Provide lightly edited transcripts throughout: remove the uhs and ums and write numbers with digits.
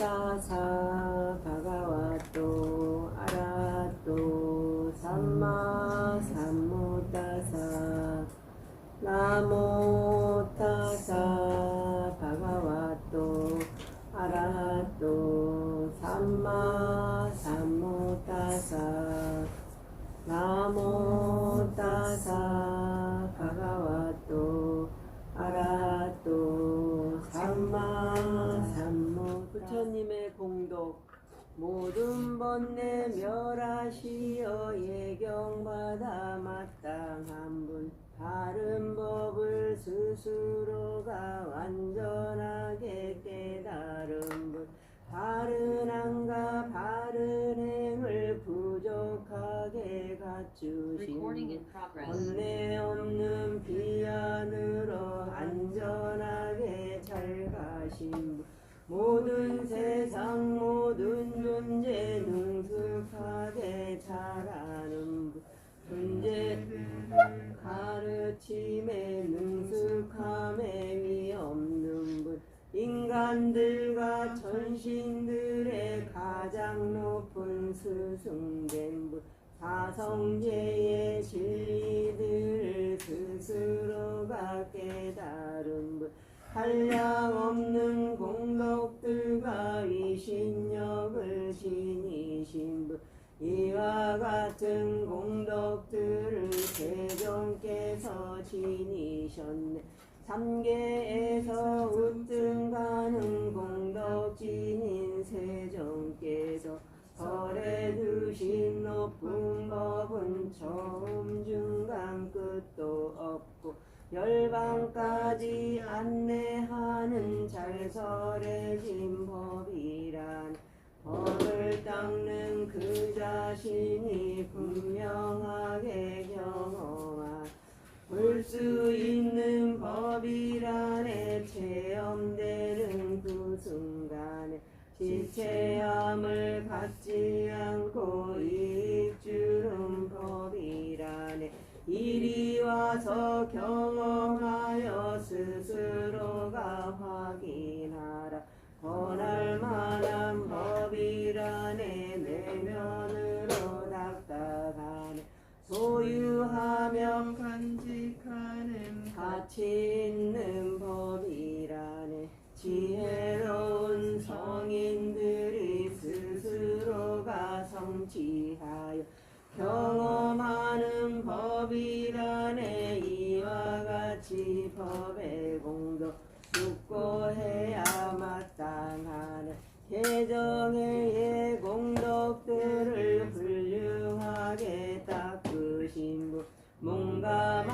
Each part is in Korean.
타사 바가와토 아라토 삼마 삼무타사 나모 타사 바가와토 아라토 삼마 삼무타사 나모 타사 바가와토 아라토 삼마 삼무. 부처님의 공덕 모든 번뇌 멸하시어 예경받아 마땅한 분 바른 법을 스스로가 완전하게 깨달은 분 바른 안과 바른 행을 부족하게 갖추신 분 번뇌 없는 비안으로 안전하게 잘 가신 분 모든 세상 모든 존재 능숙하게 잘하는 분 존재 가르침에 능숙함에 위 없는 분 인간들과 천신들의 가장 높은 스승된 분 사성제의 진리들을 스스로가 깨달은 분 한량없는 공덕들과 위신력을 지니신 분 이와 같은 공덕들을 세종께서 지니셨네. 삼계에서 우등가는 공덕진인 세종께서 설에 두신 높은 법은 처음 중간 끝도 없고 열방까지 안내하는 잘설해진 법이란 법을 닦는 그 자신이 분명하게 경험한 볼 수 있는 법이란에 체험되는 그 순간에 지체함을 갖지 않고 이익 주는 법이라네. 이리 와서 경험하여 스스로가 확인하라. 권할 만한 법이라네. 내면으로 닥닥하네. 소유하며 간직하는 가치 있는 법이라네. 지혜로운 성인들이 스스로가 성취하여 경험하는 법이라네. 이와 같이 법의 공덕 숙고해야 마땅하네. 개정의 공덕들을 훌륭하게 닦으신 분 몸과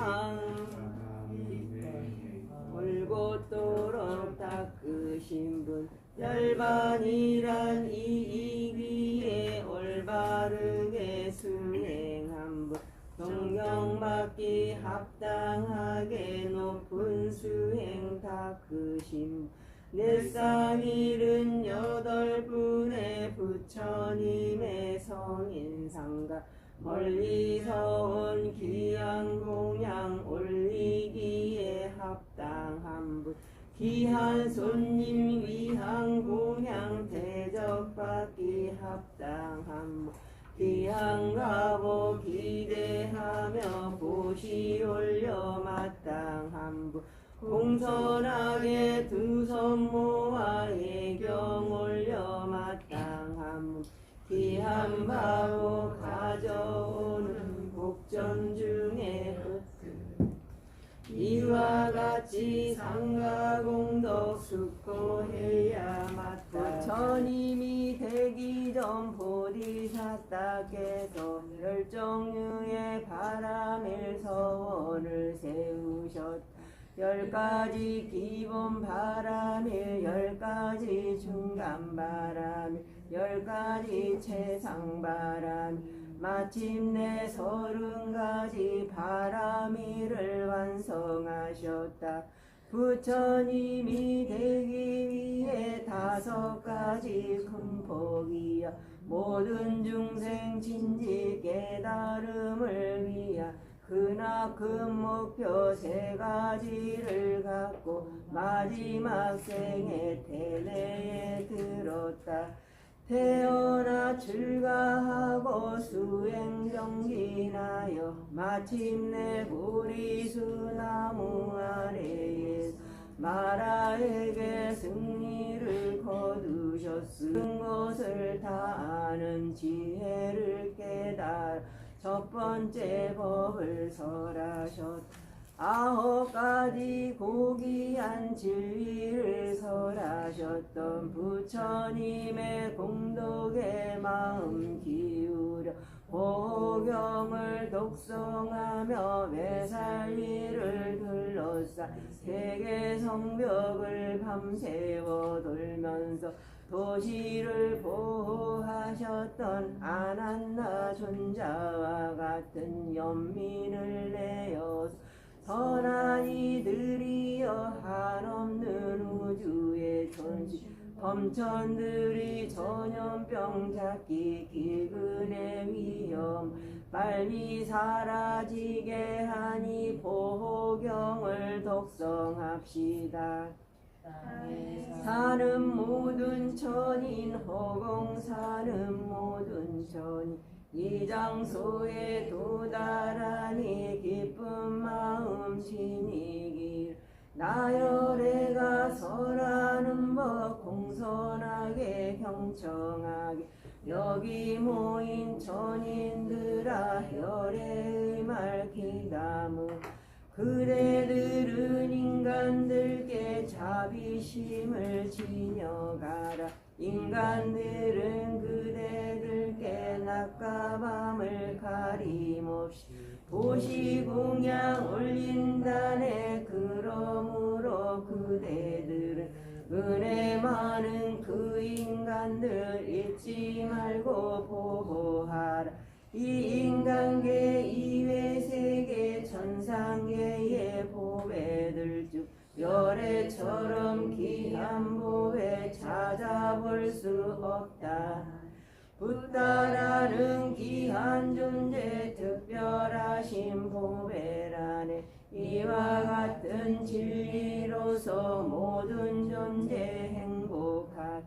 올곧도록 닦으신 분 열반이란 이익위에 올바르게 수행한 분 존경받기 합당하게 높은 수행 닦으신 분 내상 78분의 부처님의 성인상가 멀리서 온 귀한 공양 올리기에 합당한 분 귀한 손님 위한 공양 대접받기 합당한 분 귀한 가보 기대하며 보시 올려 마땅한 분 공손하게 두 손 모아 예경 올려 마땅한 분 귀한 바보 가져오는 복전 중에 이와 같이 상가공덕 숙고해야 마땅. 부처님이 되기 전 보디사타께서 열종류의 바람일 서원을 세우셨다. 10가지 기본 바람일 10가지 중간 바람일 10가지 최상 바람 마침내 30가지 바람일을 완성하셨다. 부처님이 되기 위해 5가지 큰 복이여 모든 중생 진지 깨달음을 위하 크나큰 목표 세 가지를 갖고 마지막 생에 태내에 들었다. 태어나 출가하고 수행정진하여 마침내 보리수나무 아래에 마라에게 승리를 거두셨음. 것을 다 아는 지혜를 깨달아 첫 번째 법을 설하셨다. 9가지 고귀한 진리를 설하셨던 부처님의 공덕에 마음 기울여 보경을 독송하며 매살리를 둘러싸 세계 성벽을 밤새워 돌면서 도시를 보호하셨던 아난나 존자와 같은 연민을 내어 선한 이들이여 한없는 우주의 존시 범천들이 전염병 잡기 기근의 위험 빨리 사라지게 하니 보호경을 독성합시다. 사는 모든 천인 허공 사는 모든 천인 이 장소에 도달하니 기쁜 마음 지니길 나열애가 설하는 법 공손하게 경청하게 여기 모인 천인들아 혈의 말 기담음 그대들은 인간들께 자비심을 지녀가라. 인간들은 그대들께 낮과 밤을 가림없이 도시공양 올린다네. 그러므로 그대들은 은혜 많은 그 인간들 잊지 말고 보호하라. 이 인간계 이외 세계 천상계의 보배들 중 열애처럼 귀한 보배 찾아볼 수 없다. 붓다라는 귀한 존재 특별하신 보배라네. 이와 같은 진리로서 모든 존재 행복한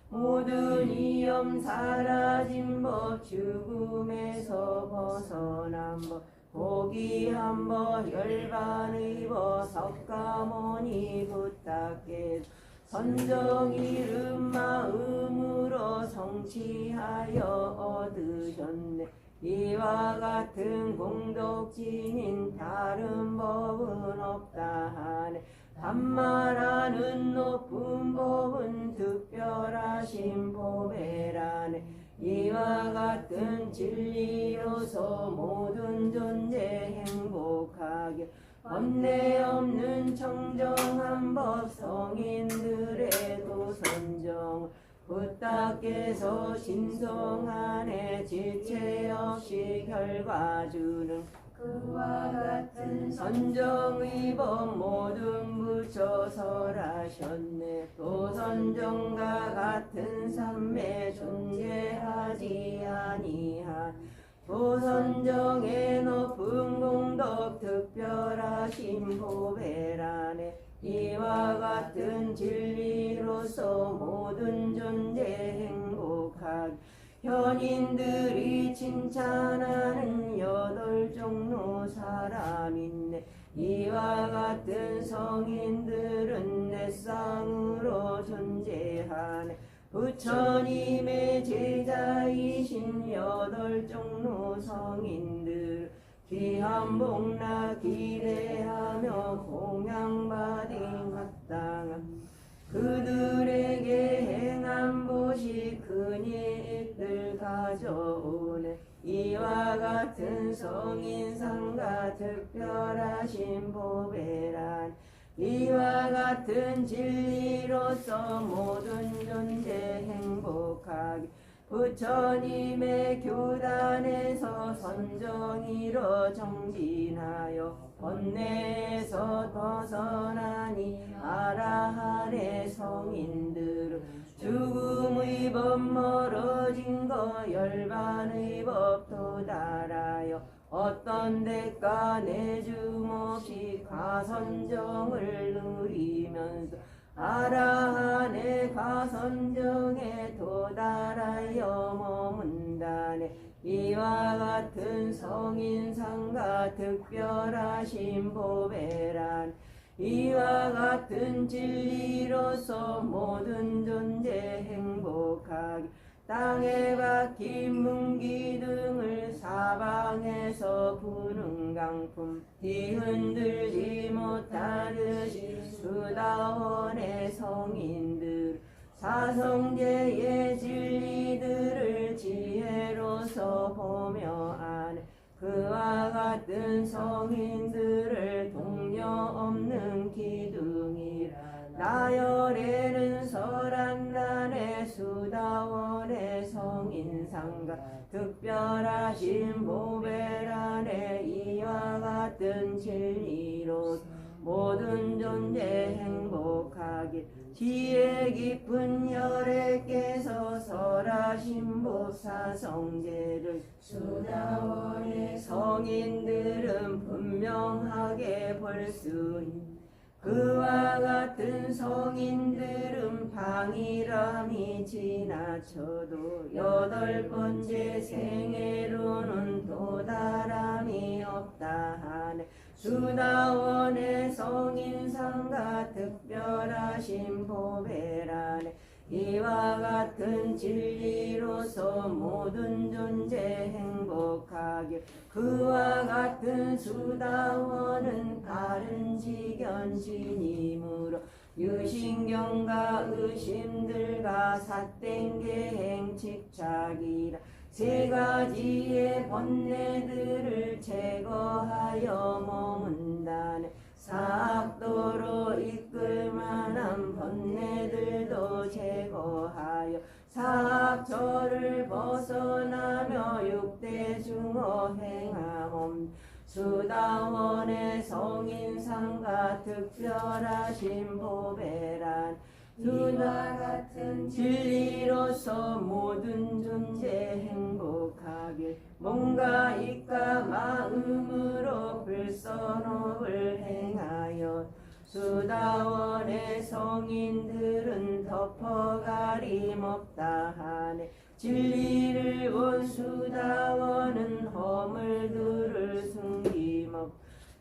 모든 위험 사라진 법 죽음에서 벗어난 법 고귀한 법 열반의 법 석가모니 부탁해 선정 이름 마음으로 성취하여 얻으셨네. 이와 같은 공덕진인 다른 법은 없다 하네. 반말하는 높은 법은 특별하신 보배라네. 이와 같은 진리로서 모든 존재 행복하게 번뇌 없는 청정한 법 성인들의 도선정 부탁께서 신성하네. 지체 없이 결과 주는 그와 같은 선정의 법 모든 부처 설하셨네. 도선정과 같은 삼매 존재하지 아니한 도선정의 높은 공덕 특별하신 보배라네. 이와 같은 진리로서 모든 존재 행복하게 현인들이 칭찬하는 여덟 종로 사람인네. 이와 같은 성인들은 내 쌍으로 존재하네. 부처님의 제자이신 여덟 종로 성인들 귀한 복나 기대하며 공양받이 마땅한 그들에게 행한 보시 큰 이익들 가져오네. 이와 같은 성인상과 특별하신 보배란 이와 같은 진리로서 모든 존재 행복하게 부처님의 교단에서 선정이로 정진하여 번뇌에서 벗어나니 아라한의 성인들은 죽음의 법 멀어진 거 열반의 법 도달하여 어떤 대가 내줌 없이 가선정을 누리면서 아라한의 가선정에 도달하여 머문다네. 이와 같은 성인상과 특별하신 보배란 이와 같은 진리로서 모든 존재 행복하게 땅에 박힌 문기 등을 사방에서 부는 강품 뒤흔들지 못하듯이 수다원의 성인들 사성제의 진리들을 지혜로서 보며 아네. 그와 같은 성인들을 동료 없는 기둥이라. 나열에는 설한란의 수다원의 성인상과 특별하신 보배란의 이와 같은 진리로 모든 존재 행복하길 지혜 깊은 열애께서 설하신 법사성제를 수다원의 성인들은 분명하게 볼 수 있는 그와 같은 성인들은 방이람이 지나쳐도 여덟 번째 생애로는 도달함이 없다 하네. 수다원의 성인상과 특별하신 보배라네. 이와 같은 진리로서 모든 존재 행복하길 그와 같은 수다원은 다른 지견진이므로 유신경과 의심들과 삿땡계행 집착이라 세 가지의 번뇌들을 제거하여 머문다네. 사악도로 이끌 만한 번뇌들도 제거하여 사악처를 벗어나며 육대중어 행함 수다원의 성인상과 특별하신 보배란 수다 같은 진리로서 모든 존재 행복하길 몸과 입과 마음으로 불선업을 행하여 수다원의 성인들은 덮어가림 없다 하네. 진리를 본 수다원은 허물들을 숨김없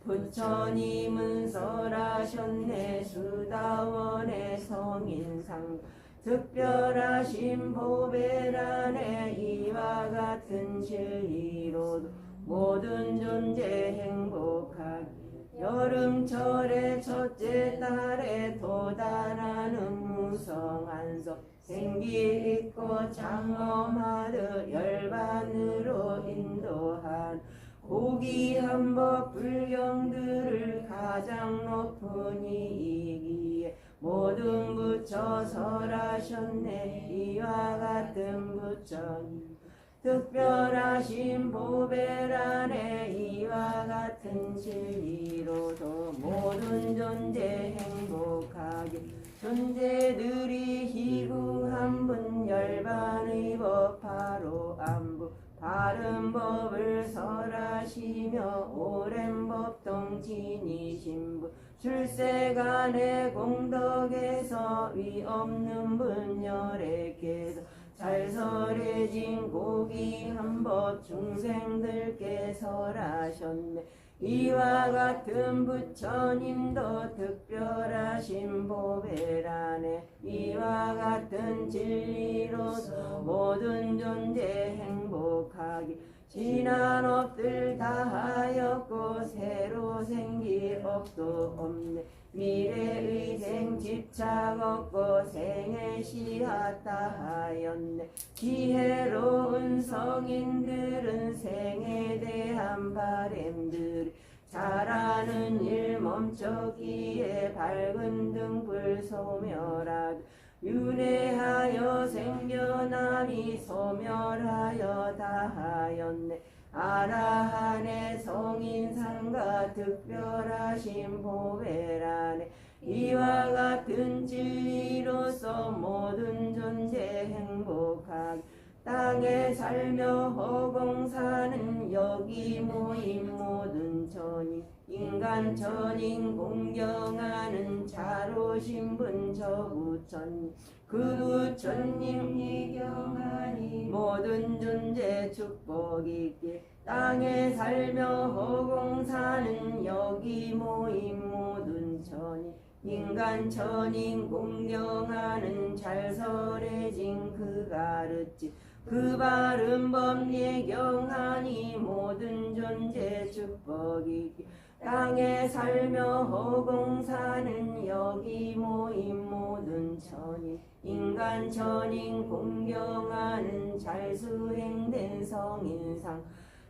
부처님은 설하셨네. 수다원의 성인상 특별하신 보배란에 이와 같은 진리로도 모든 존재 행복하기 여름철의 첫째 달에 도달하는 무성한서 생기 있고 장엄하듯 열반으로 인도한 고귀한 법 불경들을 가장 높은 이기에 모든 부처 설하셨네. 이와 같은 부처님 특별하신 보배란에 이와 같은 진리로도 모든 존재 행복하게 존재들이 희구한 분 열반의 법 바로 안부 바른 법을 설하시며 오랜 법동 지니신 분 출세간의 공덕에서 위 없는 분 열애께서 잘 설해진 고귀한 법 중생들께 설하셨네. 이와 같은 부처님도 특별하신 보배란에 이와 같은 진리로서 모든 존재 행복하기 지난 업들 다하였고 새로 생길 업도 없네. 미래의 생 집착 없고 생의 씨앗 다하였네. 지혜로운 성인들은 생에 대한 바램들이 잘하는 일 멈춰기에 밝은 등불 소멸하게 윤회하여 생겨남이 소멸하여 다하였네. 아라한의 성인상과 특별하신 보배란에 이와 같은 진리로서 모든 존재 행복하게 땅에 살며 허공사는 여기 모인 모든 천인 인간 천인 공경하는 자로신 분 저 부처님 그 부처님 예경하니 모든 존재 축복 있게 땅에 살며 허공사는 여기 모인 모든 천인 인간 천인 공경하는 잘설해진 그 가르침 그 바른 법 예경하니 모든 존재 축복이 땅에 살며 허공사는 여기 모인 모든 천인 인간 천인 공경하는 잘 수행된 성인상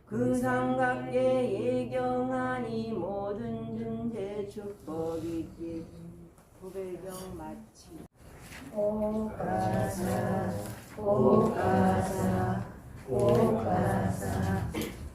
그 상각계 예경하니 모든 존재 축복이기 구별경 마치 오가사 오가사 오가사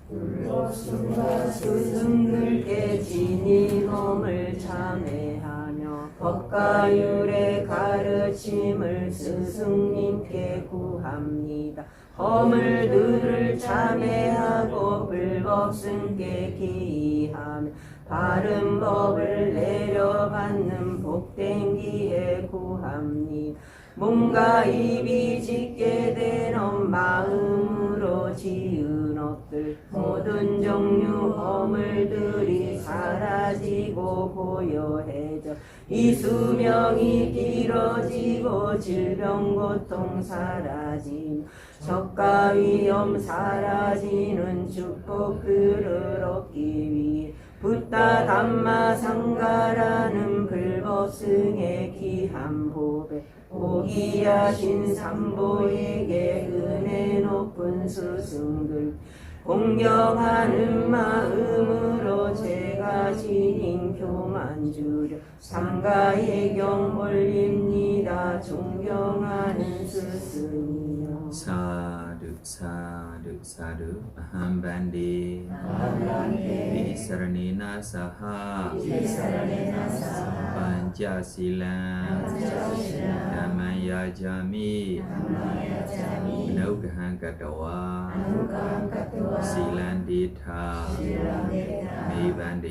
불로수가 스승들께 진이 몸을 참회하며 법과 율의 가르침을 스승님께 구합니다. 허물들을 참회하고 불법승께 기하며 바른 법을 내려받는 복된 기회 구합니다. 몸과 입이 짓게 된 마음으로 지은 업들 모든 종류 허물들이 사라지고 고요해져 이 수명이 길어지고 질병 고통 사라지며 적과 위험 사라지는 축복들을 얻기 위해 붓다 담마 상가라는 불법승의 귀한 보배 고귀하신 삼보에게 은혜 높은 스승들 공경하는 마음으로 제가 지닌 교만 주려 삼가의 경 올립니다. 존경하는 스승이여 사두 사두 사두 아함반디 비사라네나 사하 반자실라 담마야자미 누가한가타와 실란디타 메반디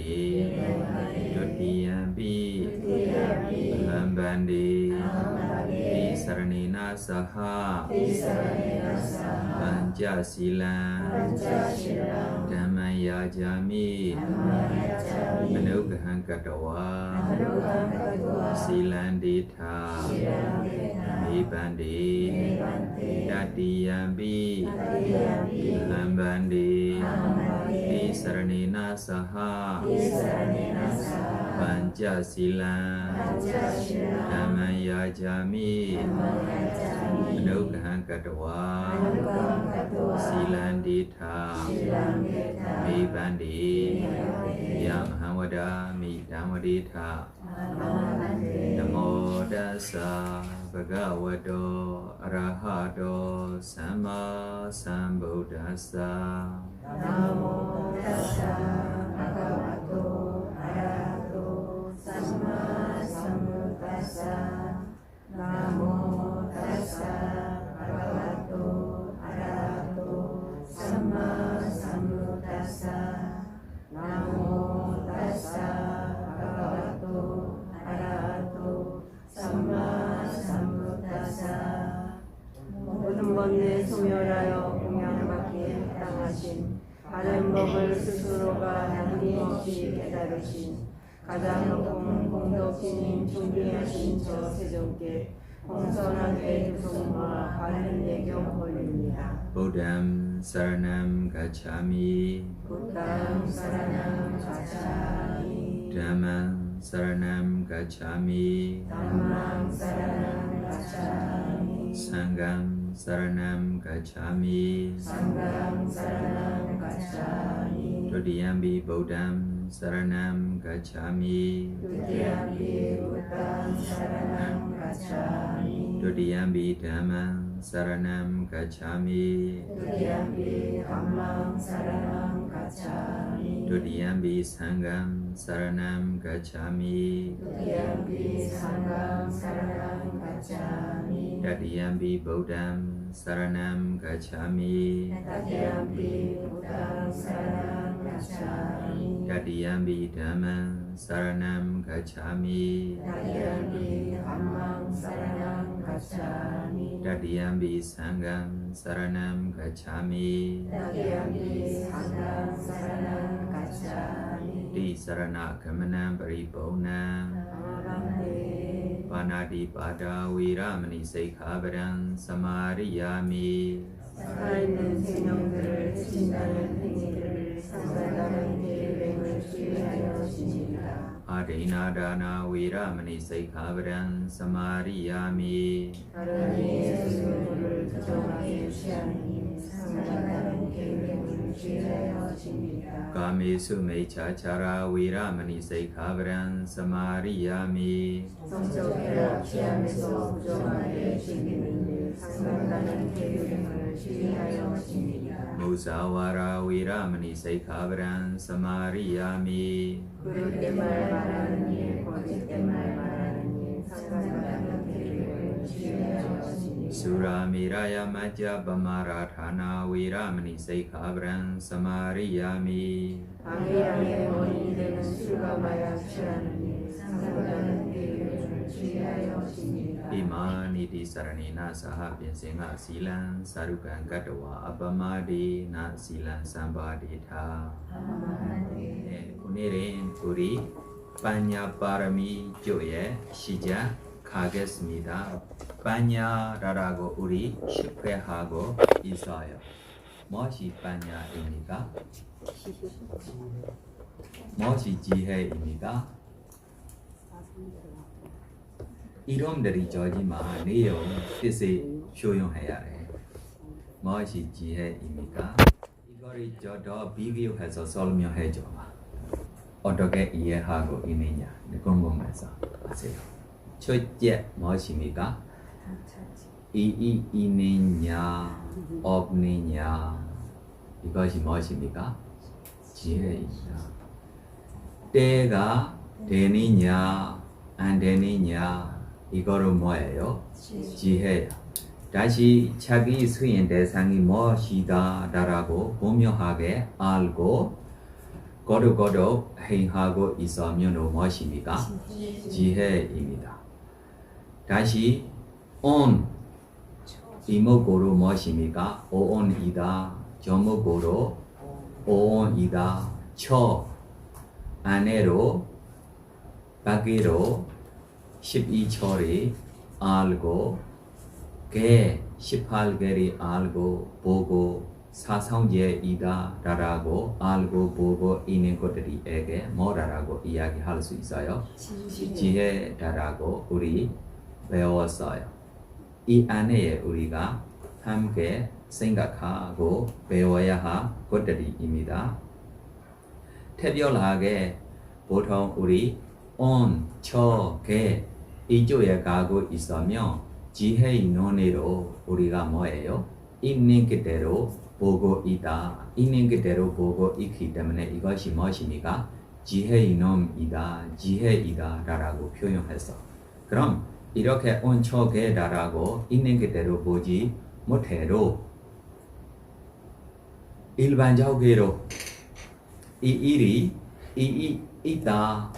두티야비 아함반디 비사라네나 사하 반자실라 담마야자미 누가한가타와 실란디타 메반디 두티야비 아함반디 비사라네나 사하 반자실라 담마야자미 누가한가타와 실란디타 메반디 야마하와다 미담와디타 나모 다사 바가와도 아라하도 삼마 삼부다사 나모 다사 바가와도 아라하도 삼마 삼부다사 나모 다사 바가와도 아라하도 삼마 삼부다사 나모 다사 바가와도 아라하도 삼마 삼부다사 모든 번뇌 소멸하여 공양받기에 합당하신 바른 법을 스스로가 남김없이 깨달으신 가장 높은 공덕진인 존귀하신 저 세종께 공손하게 주송과 바른 예경 올립니다. 부담 사라남 가차미 부담 사랑함 가차미 담만 사라남 가차미 담망 사랑함 가차미 상감 사라남 가차미 상강 사랑함 가차미 두디얌비 부담 사라남 가차미 두티암비 부담 사랑함 가차미 두디얌비 담만 사라남 가차미 두티암비 담망 사랑함 가차미 두디얌비 상감 사라남 가차미 두티암비 상강 사랑함 가차미 다디얌비 부담 사라남 가차미 Tatyampi Buddhang Saranang Gacchami 다디얌비 담만 사라남 가차미 Tatyampi Dhammang Saranang Gacchami 다디얌비 상감 사라남 가차미 Tatyampi Sanghang Saranang Gacchami 디 사라나 가만남 바리보나 Namaste 파나디 바다 위라마니 세이카바랑 사마리야미 살아있는 생명들을 해친다는 행위들을 상관하는 계획을 주의하여 지니라. 아데나다나 위라마니 세이카바랑 사마리야미 다른 이의 수요를 부정하게 취하니 상관하는 계획을 주의하여 지니라. 가미수 메차차라 위라마니 세이카바랑 사마리야미 성적 쾌락 취함에서 부정하게 즐기는 일 상관하는 계획을 주의하여 지니라. 무사와라 위라마니 세이카바랑 사마리야미 그릇된 말 말하는 일, 거짓된 말 말하는 일 상관하는 계획을 주의하여 지니라. 수라미라야 마자바마라타나 위라마니 세이카바랑 사마리야미 방해함의 원인이 되는 술과 마약 취하는 일 상관하는 계획을 주의하여 지니라. 이마니디 사라니나 사하 빈생아 실란 사루간 가도와 아바마디 나 실란 삼바디타 네, 오늘은 우리 빠냐 바람이 조에 시작하겠습니다. 빠냐라고 우리 실패하고 있어요. 무엇이 빠냐입니까? 무엇이 지혜입니까? 이름들이 저지만 내용 뜻이 효용해야 해. 무엇이 지혜입니까? 이거를 저도 비교해서 설명해줘. 어떻게 이해하고 있느냐 궁금해서 하세요. 첫째 무엇입니까? 있느냐 없느냐 이것이 무엇입니까? 지혜입니다. 때가 되느냐 안 되느냐 이거를 뭐예요? 지혜야. 다시 자기 수행 대상이 무엇이다라고 분명하게 알고 거룩거룩 행하고 있으면 무엇입니까? 지혜입니다. 다시 온 이목구로 무엇입니까? 오온이다. 저목구로 오온이다. 초 안으로 밖으로 12초를 알고 개 18개를 알고 보고 사성제이다 라고 알고 보고 있는 것들에게 뭐라고 이야기할 수 있어요? 지혜다라고 우리 배웠어요. 이 안에 우리가 함께 생각하고 배워야 할 것들입니다. 특별하게 보통 우리 온, 초, 개 이쪽에 가고 있으면 지혜의 눈으로 우리가 뭐예요? 있는 그대로 보고 있다. 있는 그대로 보고 있기 때문에 이것이 무엇입니까? 지혜의 눈이다. 지혜이다 라고 표현했어. 그럼 이렇게 온, 초, 개다라고 있는 그대로 보지 못해도 일반적으로 이 일이 있다.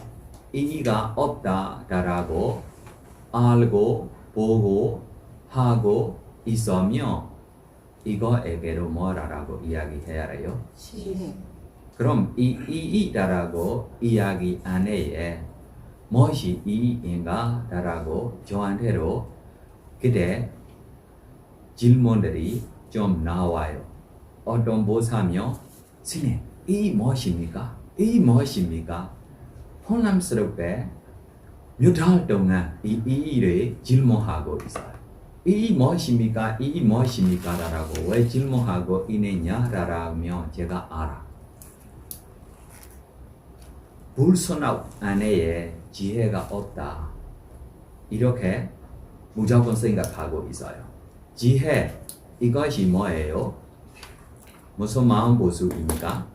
이가 없다라고 알고 보고 하고 있으면 이거에게로 뭐라고 이야기해야 해요? 그럼 이다라고 이야기 안에 무엇이 이인가라고 저한테로 그때 질문들이 좀 나와요. 어떤 보사며 스님 이 무엇입니까? 이 무엇입니까? 혼란스럽게 몇 달 동안 이 일을 질문하고 있어요. 이 무엇입니까? 이 무엇입니까? 라고 왜 질문하고 있느냐라면 제가 알아. 불순학 안에 지혜가 없다. 이렇게 무조건 생각하고 있어요. 지혜 이것이 뭐예요? 무슨 마음 보수입니까?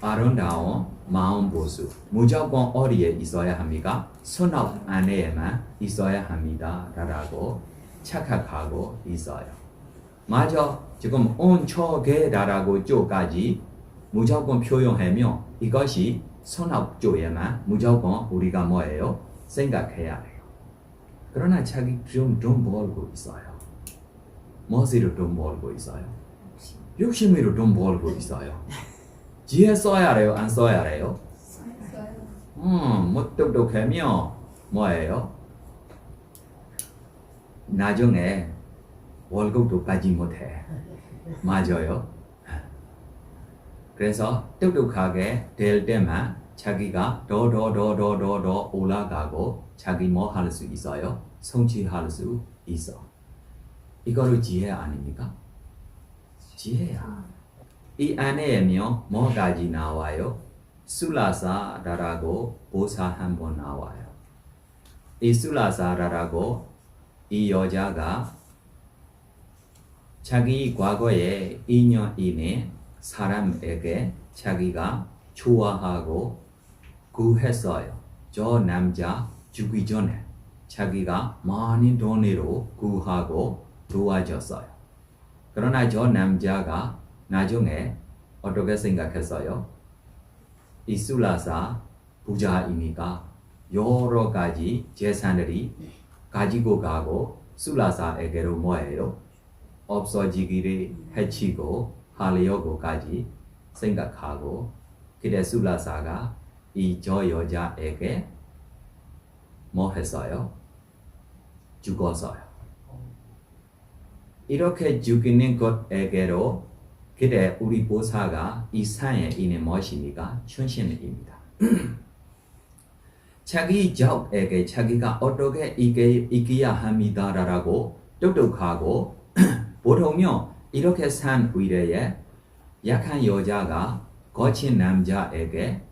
아름다운 마음 보수. 무조건 어디에 있어야 합니까? 선악 안에만 있어야 합니다. 라고 착각하고 있어요. 맞아. 지금 온초게라라고 쪼까지 무조건 표현하면 이것이 선악조에만 무조건 우리가 뭐예요? 생각해야 해요. 그러나 자기 돈 벌고 있어요. 무엇으로 돈 벌고 있어요? 욕심으로 돈 벌고 있어요. 지혜 써야 해요? 안 써야 해요? 뭐 똑똑하면 뭐예요? 나중에 월급도 받지 못해. 맞아요. 그래서 똑똑하게 될 때만 자기가 더 올라가고 자기 뭐 할 수 있어요? 성취할 수 있어. 이거를 지혜 아닙니까? 지혜야. 이 안에면 뭐까지 나와요? 술라사라고 보사 한 번 나와요. 이 술라사라고 이 여자가 자기 과거에 2년 이내 사람에게 자기가 좋아하고 구했어요. 저 남자 죽기 전에 자기가 많은 돈으로 구하고 도와줬어요. 그러나 저 남자가 나중에 어떻게 생각했어요? 이 술라사 부자이니까 여러 가지 재산들이 가지고 가고 술라사에게로 뭐예요? 없어지기를 해치고 하려고까지 생각하고 그때 술라사가 이 저 여자에게 뭐 했어요? 죽었어요. 이렇게 죽이는 것에게로 그때 우리 보사가 이 산에 있는 무엇입니까? 천신입니다. 자기 적에게 자기가 어떻게 이겨야 합니다라고 똑똑하고 보통은 이렇게 산 위에 약한 여자가 거친 남자에게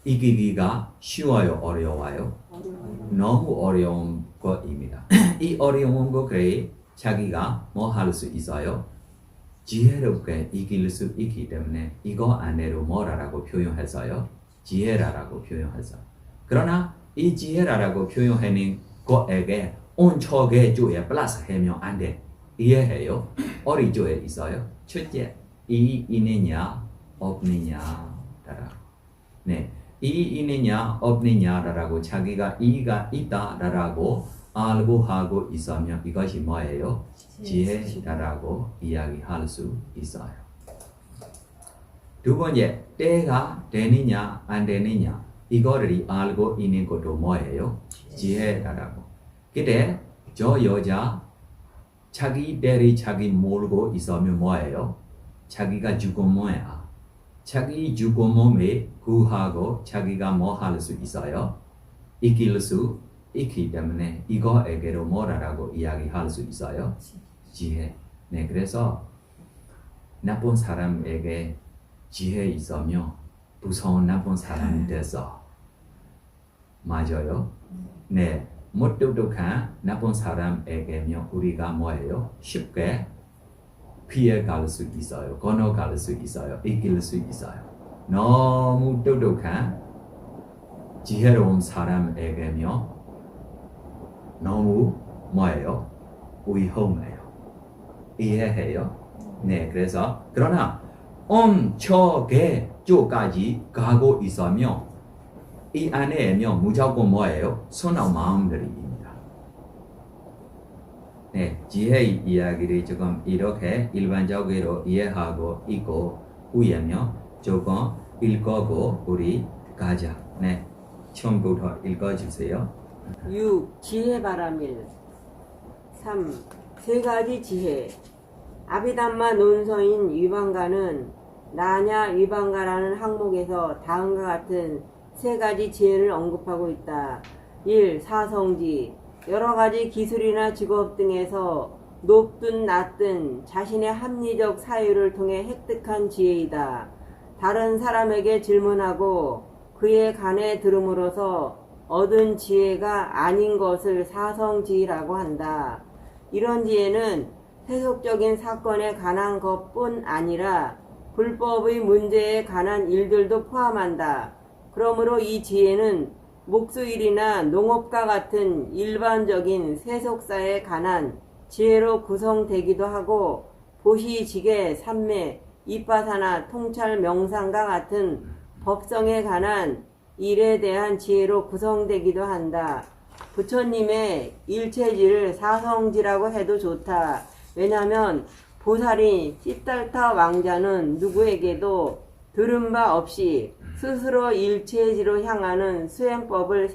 이기기가 쉬워요? 어려워요? 너무 어려운 것입니다. 이 어려운 것을 자기가 뭐 할 수 있어요? 지혜롭게 이길 수 있기 때문에 이거 안에로 뭐라고 표현했어요? 지혜라고 표현했어요. 그러나 이 지혜라고 표현하는 것에게 온척의 쪽에 플러스 하면 안 돼. 이해해요? 어디 쪽에 있어요? 첫째, 이 있느냐 없느냐라고. 네, 이 있느냐 없느냐라고 자기가 이가 있다라고 알고 하고 있으면 이것이 뭐예요? 지혜라고 이야기할 수 있어요. 두 번째, 때가 되느냐 안 되느냐 이거를 알고 있는 것도 뭐예요? 지혜라고. 그때 저 여자 자기 때를 자기 모르고 있으면 뭐예요? 자기가 죽으면야. 자기 죽음에 구하고 자기가 뭐 할 수 있어요? 이길 수 있기 때문에 이거에게로 뭐라고 이야기할 수 있어요? 지혜. 네, 그래서 나쁜 사람에게 지혜 있으면 무서운 나쁜 사람이 돼서 맞아요? 네, 못 똑똑한 나쁜 사람에게면 우리가 뭐예요? 쉽게 피해갈 수 있어요. 건너갈 수 있어요. 이길 수 있어요. 너무 똑똑한 지혜로운 사람에게면 너무 뭐예요? 위험해요. 이해해요? 네, 그래서 그러나 엄청게 쪽까지 가고 있으면 이 안에면 무조건 뭐예요? 선한 마음들입니다. 네, 지혜의 이야기를 조금 이렇게 일반적으로 이해하고 있고 후에면 조금 읽고 우리 가자. 네, 처음부터 읽어주세요. 6. 지혜 바라밀 3. 세 가지 지혜 아비담마 논서인 위방가는 나냐 위방가라는 항목에서 다음과 같은 세 가지 지혜를 언급하고 있다. 1. 사성지 여러 가지 기술이나 직업 등에서 높든 낮든 자신의 합리적 사유를 통해 획득한 지혜이다. 다른 사람에게 질문하고 그에 관해 들음으로써 얻은 지혜가 아닌 것을 사성지라고 한다. 이런 지혜는 세속적인 사건에 관한 것뿐 아니라 불법의 문제에 관한 일들도 포함한다. 그러므로 이 지혜는 목수일이나 농업과 같은 일반적인 세속사에 관한 지혜로 구성되기도 하고 보시, 지계, 삼매, 이빠사나, 통찰, 명상과 같은 법성에 관한 일에 대한 지혜로 구성되기도 한다. 부처님의 일체지를 사성지라고 해도 좋다. 왜냐하면 보살인 시달타 왕자는 누구에게도 들은 바 없이 스스로 일체지로 향하는 수행법을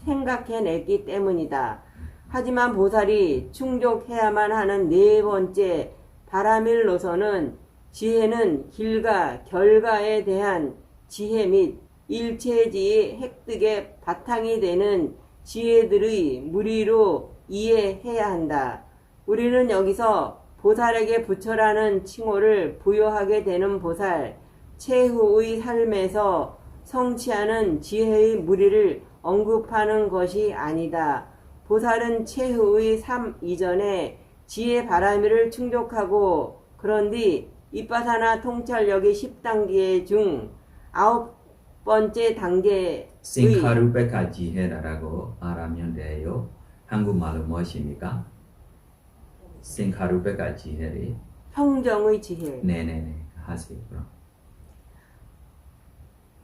생각해냈기 때문이다. 하지만 보살이 충족해야만 하는 네 번째 바라밀로서는 지혜는 길과 결과에 대한 지혜 및 일체지의 획득의 바탕이 되는 지혜들의 무리로 이해해야 한다. 우리는 여기서 보살에게 부처라는 칭호를 부여하게 되는 보살, 최후의 삶에서 성취하는 지혜의 무리를 언급하는 것이 아니다. 보살은 최후의 삶 이전에 지혜 바라미를 충족하고 그런 뒤 이빠사나 통찰력의 10단계 중 9번째 단계의 싱카루베카 지혜라고 말하면 돼요. 한국말로 무엇입니까? 싱카루베카 지혜를 평정의 지혜. 네네네 하세요. 그럼.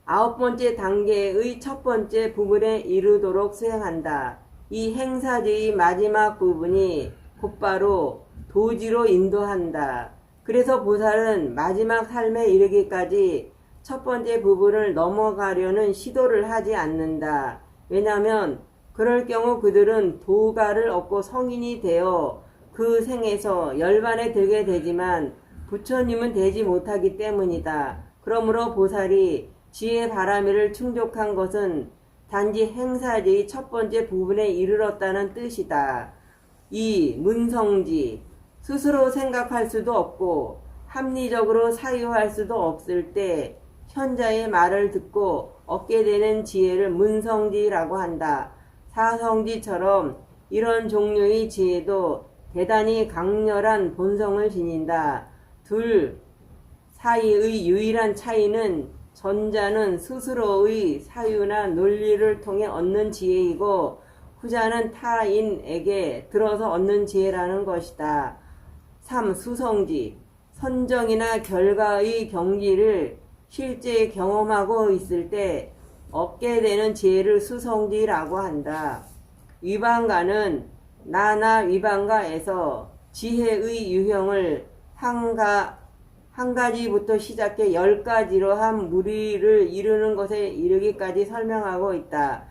9번째 단계의 첫 번째 부분에 이르도록 수행한다. 이 행사지의 마지막 부분이 곧바로 도지로 인도한다. 그래서 보살은 마지막 삶에 이르기까지 첫 번째 부분을 넘어가려는 시도를 하지 않는다. 왜냐하면 그럴 경우 그들은 도가를 얻고 성인이 되어 그 생에서 열반에 들게 되지만 부처님은 되지 못하기 때문이다. 그러므로 보살이 지혜 바라미를 충족한 것은 단지 행사지의 첫 번째 부분에 이르렀다는 뜻이다. 이 문성지, 스스로 생각할 수도 없고 합리적으로 사유할 수도 없을 때 현자의 말을 듣고 얻게 되는 지혜를 문성지라고 한다. 사성지처럼 이런 종류의 지혜도 대단히 강렬한 본성을 지닌다. 둘 사이의 유일한 차이는 전자는 스스로의 사유나 논리를 통해 얻는 지혜이고 후자는 타인에게 들어서 얻는 지혜라는 것이다. 3. 수성지, 선정이나 결과의 경지를 실제 경험하고 있을 때 얻게 되는 지혜를 수성지라고 한다. 위반가는 나나 위반가에서 지혜의 유형을 한 가지부터 시작해 10가지로 한 무리를 이루는 것에 이르기까지 설명하고 있다.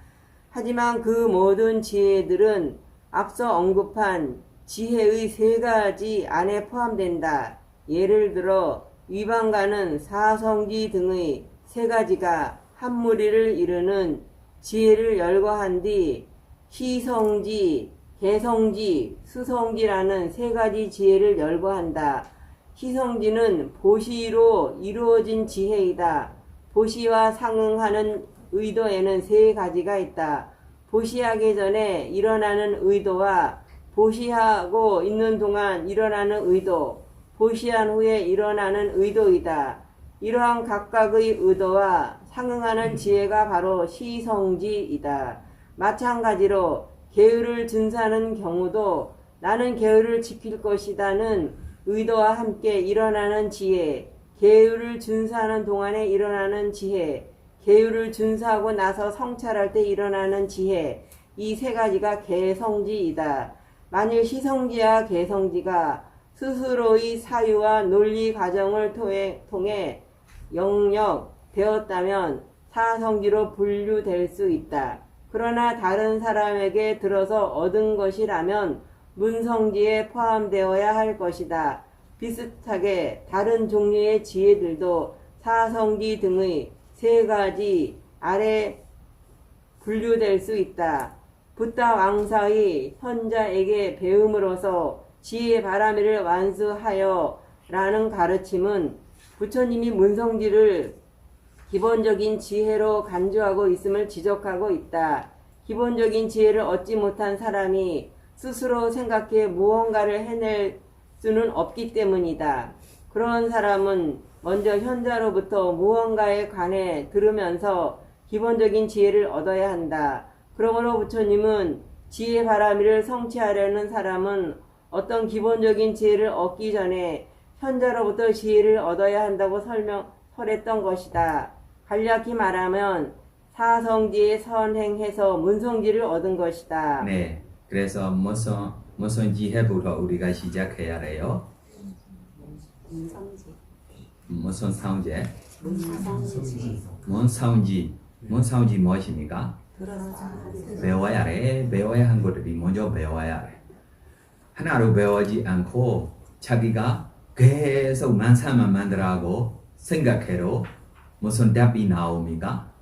하지만 그 모든 지혜들은 앞서 언급한 지혜의 3가지 안에 포함된다. 예를 들어 위반가는 사성지 등의 3가지가 한 무리를 이루는 지혜를 열거한 뒤 희성지, 개성지, 수성지라는 3가지 지혜를 열거한다. 희성지는 보시로 이루어진 지혜이다. 보시와 상응하는 의도에는 3가지가 있다. 보시하기 전에 일어나는 의도와 보시하고 있는 동안 일어나는 의도, 보시한 후에 일어나는 의도이다. 이러한 각각의 의도와 상응하는 지혜가 바로 시성지이다. 마찬가지로 계율을 준수하는 경우도 나는 계율을 지킬 것이다는 의도와 함께 일어나는 지혜, 계율을 준수하는 동안에 일어나는 지혜, 계율을 준수하고 나서 성찰할 때 일어나는 지혜, 이 3가지가 개성지이다. 만일 시성지와 개성지가 스스로의 사유와 논리 과정을 통해 영역되었다면 사성지로 분류될 수 있다. 그러나 다른 사람에게 들어서 얻은 것이라면 문성지에 포함되어야 할 것이다. 비슷하게 다른 종류의 지혜들도 사성지 등의 3가지 아래 분류될 수 있다. 붓다 왕사의 현자에게 배움으로써 지혜 바라미를 완수하여 라는 가르침은 부처님이 문성지를 기본적인 지혜로 간주하고 있음을 지적하고 있다. 기본적인 지혜를 얻지 못한 사람이 스스로 생각해 무언가를 해낼 수는 없기 때문이다. 그런 사람은 먼저 현자로부터 무언가에 관해 들으면서 기본적인 지혜를 얻어야 한다. 그러므로 부처님은 지혜 바라미를 성취하려는 사람은 어떤 기본적인 지혜를 얻기 전에 현자로부터 지혜를 얻어야 한다고 설했던 것이다. 간략히 말하면 사성지에 선행해서 문성지를 얻은 것이다. 네, 그래서 무슨 지혜부터 우리가 시작해야 해요? 무슨 성제? 문성지 무엇입니까? 배워야 해. 배워야 한 것들이 먼저 배워야 해. 하나로 배우지 않고 자기가 계속 만사만 만들라고 생각해도 무슨 답이 나옵니까?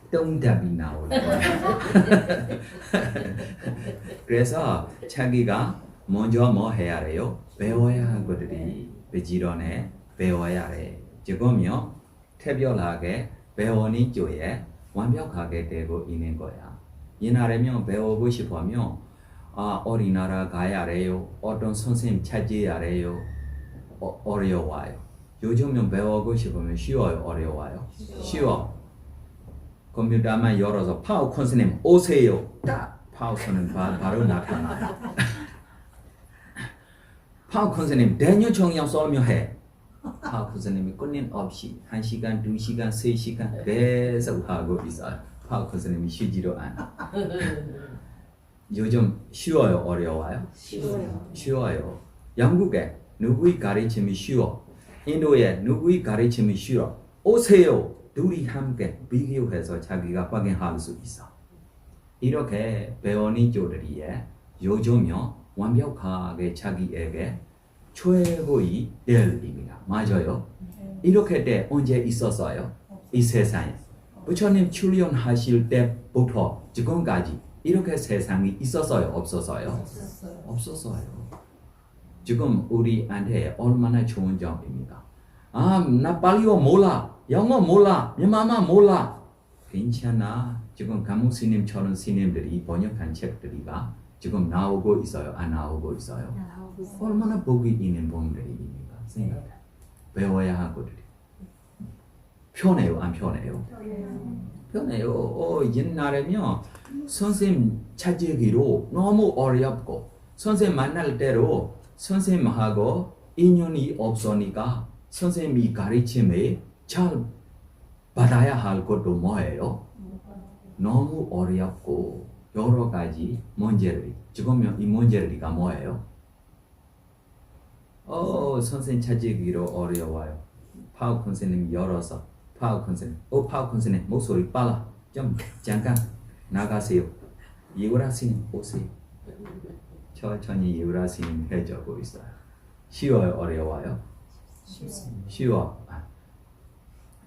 똥답이 나올 거야. 그래서 자기가 먼저 뭐 해야 해요? 배워야 할 것들이 부지런해 배워야 해. 지금요 특별하게 배우는 쪽에 완벽하게 되고 있는 거야. 옛날에면 배우고 싶으면 어린나라 가야 해요. 어떤 선생님 찾아야 해요. 어려워요. 요즘은 배우고 싶으면 쉬워요. 어려워요. 쉬워. 컴퓨터만 열어서 파워 선생님 오세요. 딱 파워 선생님 바로 나타나. 파워 선생님 대녀 정량 썰며 해. 파워 선생님이 끊임없이 1시간, 2시간, 3시간 계속 하고 있어요. 파워 선생님이 쉬지도 않아. 요즘 쉬워요, 어려워요? 쉬워요. 영국에 누구의 가르침이 쉬워. 인도에 누구의 가르침이 쉬워. 오세요. 둘이 함께 비교해서 자기가 확인할 수 있어. 이렇게 배우는 쪽들이에 요즘요 완벽하게 자기에게 최고의 대입니다. 맞아요? 이렇게 때 언제 있었어요? 이 세상에. 부처님 출연하실 때부터 지금까지 이렇게 세상이 있었어요? 없었어요? 없었어요. 지금 우리한테 얼마나 좋은 점입니까? 나 발리어 몰라. 영어 몰라. 미마마 몰라. 괜찮아. 지금 감옥 스님처럼 스님들이 번역한 책들이가 지금 나오고 있어요? 안 나오고 있어요? 얼마나 복이 있는 분들입니까? 생각해. 배워야 하거든요. 편해요? 안 편해요? 편해요. 옛날에면 선생님 찾기로 너무 어렵고 선생님 만날 때로 선생님하고 인연이 없으니까 선생님이 가르침에 잘 받아야 할 것도 뭐예요? 너무 어렵고 여러 가지 문제들이 지금 이 문제들이가 뭐예요? 선생님 찾기로 어려워요. 파워 선생님 열어서 파워 선생님 목소리 빨라 좀 잠깐 나가세요. 예우라 스님 오세요. 천천히 예우라 스님 해주고 있어요. 쉬워요? 어려워요? 쉬워.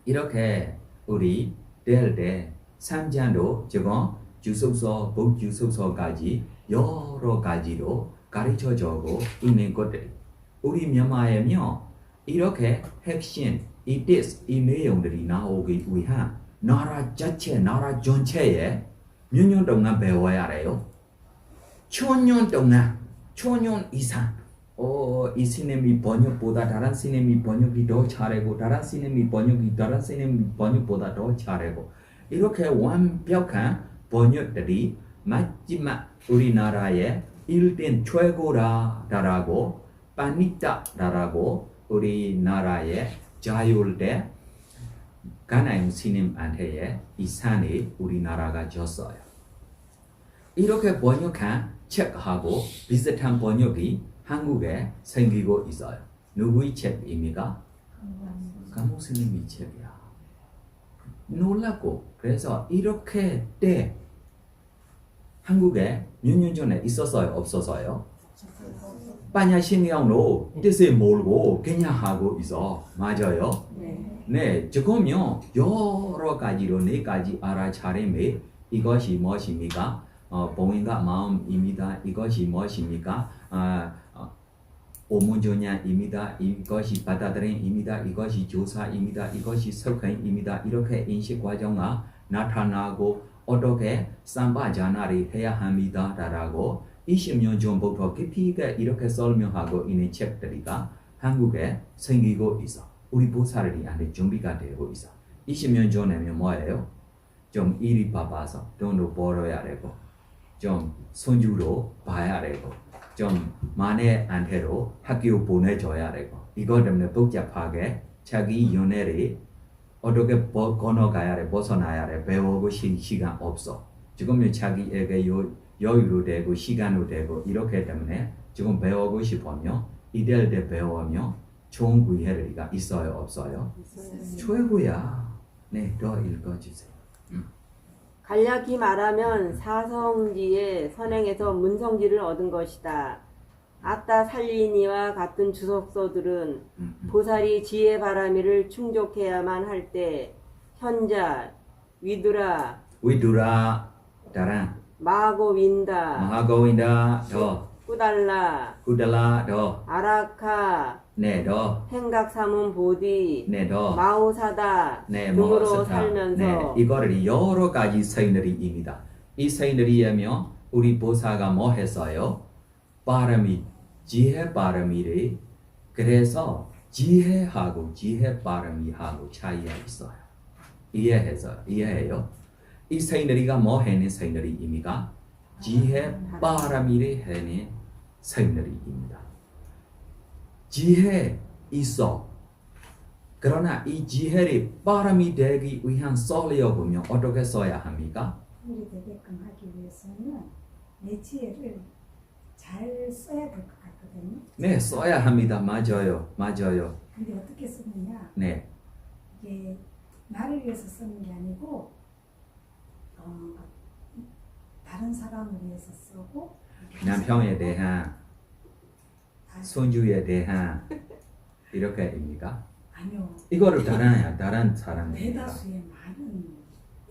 이렇게 우리 될 때 3장도 지금 주석서, 복주석서까지 여러 가지로 가르쳐주고 있는 것들. 우리မြန်မာ에면 이렇게 핵심, 이 내용들이 나오기 위한 나라 자체, 나라 전체에 몇 년 동안 배워야 해요? 1000년 동안, 1000년 이상. 이 스님이 번역보다 다른 스님이 번역이 더 잘하고 다른 스님이 번역이 다른 스님이 번역보다 더 잘하고 이렇게 완벽한 번역들이 마지막 우리나라의 1등 최고라라고 빠니따라고 우리나라의 자율대 가나임 스님한테 이 산이 우리나라가 줬어요. 이렇게 번역한 책하고 비슷한 번역이 한국에 생기고 있어요. 누구의 책입니까? 감옥 스님의 책이야. 놀랐고 그래서 이렇게 때 한국에 몇 년 전에 있었어요? 없었어요? 반야신경로 뜻을 모르고 그냥 하고 있어. 맞아요? 네, 지금요 여러 가지로 4가지 알아차림에 이것이 무엇입니까? 봉인과 마음입니다. 이것이 무엇입니까? 오문조냐입니다. 이것이 받아들임입니다. 이것이 조사입니다. 이것이 석행입니다. 이렇게 인식 과정가 나타나고 어떻게 삼바자나를 해야 합니다. 라고 20년 전부터 깊이게 이렇게 설명하고 있는 책들이가 한국에 생기고 있어. 우리 보살이한테 준비가 되고 있어. 20년 전에는 뭐예요? 좀 일이 바빠서 돈도 벌어야 되고 좀 손주로 봐야 되고 좀 만에 안태로 학교 보내줘야 되고 이것 때문에 복잡하게 자기 연애를 어떻게 건너가야 돼, 벗어나야 돼, 배우고 시간 없어. 지금 자기에게 여유로 되고 시간도 되고 이렇기 때문에 지금 배우고 싶으면 이럴 때 배우면 좋은 기회가 있어요, 없어요? 최고야. 네, 더 읽어주세요. 간략히 말하면 사성지의 선행에서 문성지를 얻은 것이다. 아따 살리니와 같은 주석서들은 보살이 지혜 바라미를 충족해야만 할 때 현자, 위두라, 다랑 마고윈다, 마하고인다 더 꾸달라, 구달라 더 아라카, 네, 더 행각사문 보디, 네, 더 마오사다 네, 등으로 스타. 살면서 네, 이거를 여러 가지 사인들이입니다. 이 사인들이면 우리 보사가 뭐 했어요? 바람이 지혜 바람이를 그래서 지혜하고 지혜 바람이하고 차이가 있어요. 이해해요? 이 사인들이가 뭐 하는 사인들이입니까? 지혜 바람이를 하는 사인들이입니다. 지혜 있어. 그러나 이 지혜를 바람이 되기 위한 써려고 하면 어떻게 써야 합니까? 일이 되게끔 하기 위해서는 내 지혜를 잘 써야 될 것 같거든요. 네, 써야 합니다. 맞아요. 근데 어떻게 쓰느냐? 네, 이게 나를 위해서 쓰는 게 아니고 다른 사람을 위해서 쓰고 남편에 대한 손주에 대한 이렇게입니까? 아니요. 이거를 다른 사람입니까? 대다수의 많은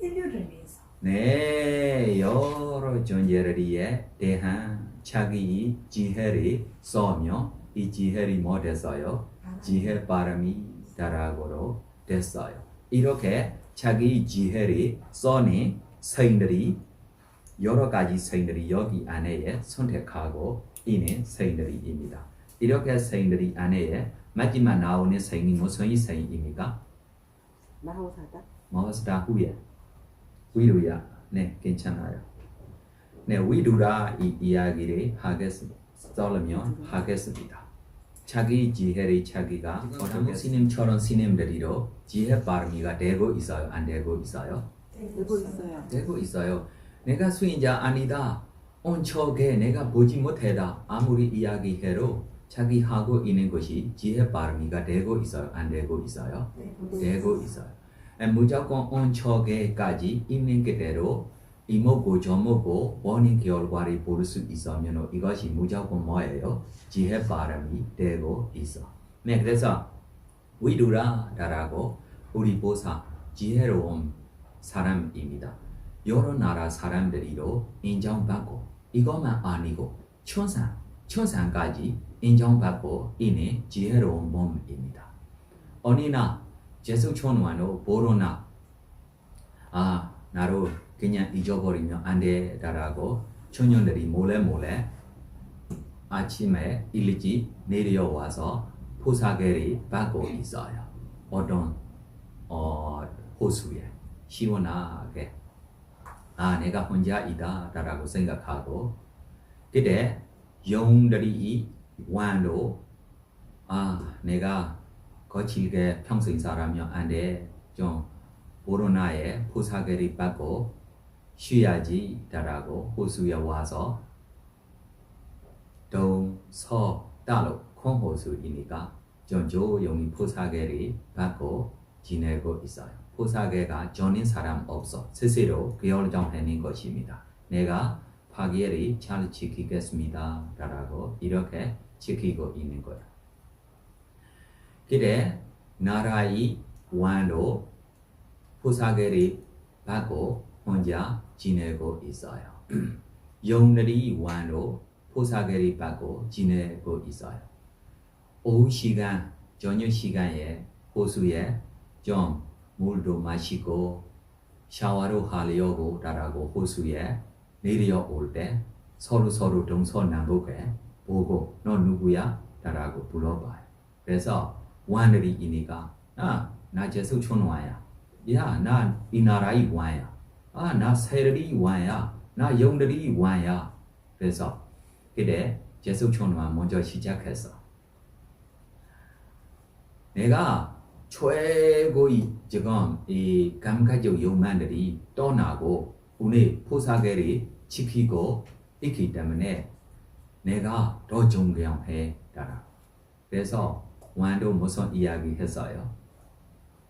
인류를 위해서. 네, 여러 존재들에 대한 자기 지혜를 써며 이 지혜를 뭐 됐어요? 지혜 바람이 다라고로 됐어요. 이렇게 자기 지혜를 써니 사인들이 여러 가지 사인들이 여기 안에 선택하고 있는 사인들입니다. 이렇게 사인들이 안에 마지막 나오는 사인이 무슨 사인입니까? 마오사다. 마오사다 후에 위루야. 네, 괜찮아요. 네, 위루라 이 이야기를 하겠습니다. 자기 지혜를 자기가 어떤 스님처럼 스님들이로 지혜 바람이가 되고 있어요? 안 되고 있어요? 되고 있어요. 되고 있어요. 내가 수인자 아니다. 온 척에 내가 보지 못해다. 아무리 이야기해도 자기 하고 있는 것이 지혜 바람이가 되고 있어요? 안 되고 있어요? 되고 있어요. 무조건 온 척에까지 있는 그대로 이먹고 저먹고 원인 결과를 볼 수 있으면 이것이 무조건 뭐예요? 지혜 바람이 되고 있어. 네, 그래서 위두라라고 우리 보사 지혜로운 사람입니다. 여러 나라 사람들이로 인정받고 이것만 아니고 천상까지 인정받고 있는 지혜로운 몸입니다. 어느 날 제수촌와도 보로나 나로 그냥 잊어버리면 안 되다라고 청년들이 몰래 아침에 일찍 내려와서 포사계를 받고 있어요. 어떤 호수에 시원하게 내가 혼자이다라고 생각하고 그때 영웅들이 왕도 내가 거칠게 평생 살아면 안 돼. 좀 코로나에 포사계를 받고 쉬어야지라고 호수에 와서 동서따로 큰 호수이니까 좀 조용히 포사계를 받고 지내고 있어요. 포사계가 전인 사람 없어. 스스로 결정하는 것입니다. 내가 파괴를 잘 지키겠습니다. 라고 이렇게 지키고 있는 거예요. 그래 나라의 왕도 포사계를 받고 혼자 지내고 있어요. 영들이 왕도 포사계를 받고 지내고 있어요. 오후 시간, 저녁 시간에 호수에 좀 물도 마시고 샤워도 하려고 라고 호수에 내려올 때 서로 동서남북에 보고 너 누구야? 라고 불러봐요. 그래서 왕들이 이니까 나 제수촌 왕이야. 야, 나 이 나라의 왕이야. 나 세력의 왕이야. 나 영들이 완야. 그래서 그때 제속촌만 먼저 시작했어. 내가 최고의 지금 이 감각적 욕망들이 떠나고 우리 포사계를 지키고 있기 때문에 내가 더 존경해 따라. 그래서 완도 무슨 이야기 했어요?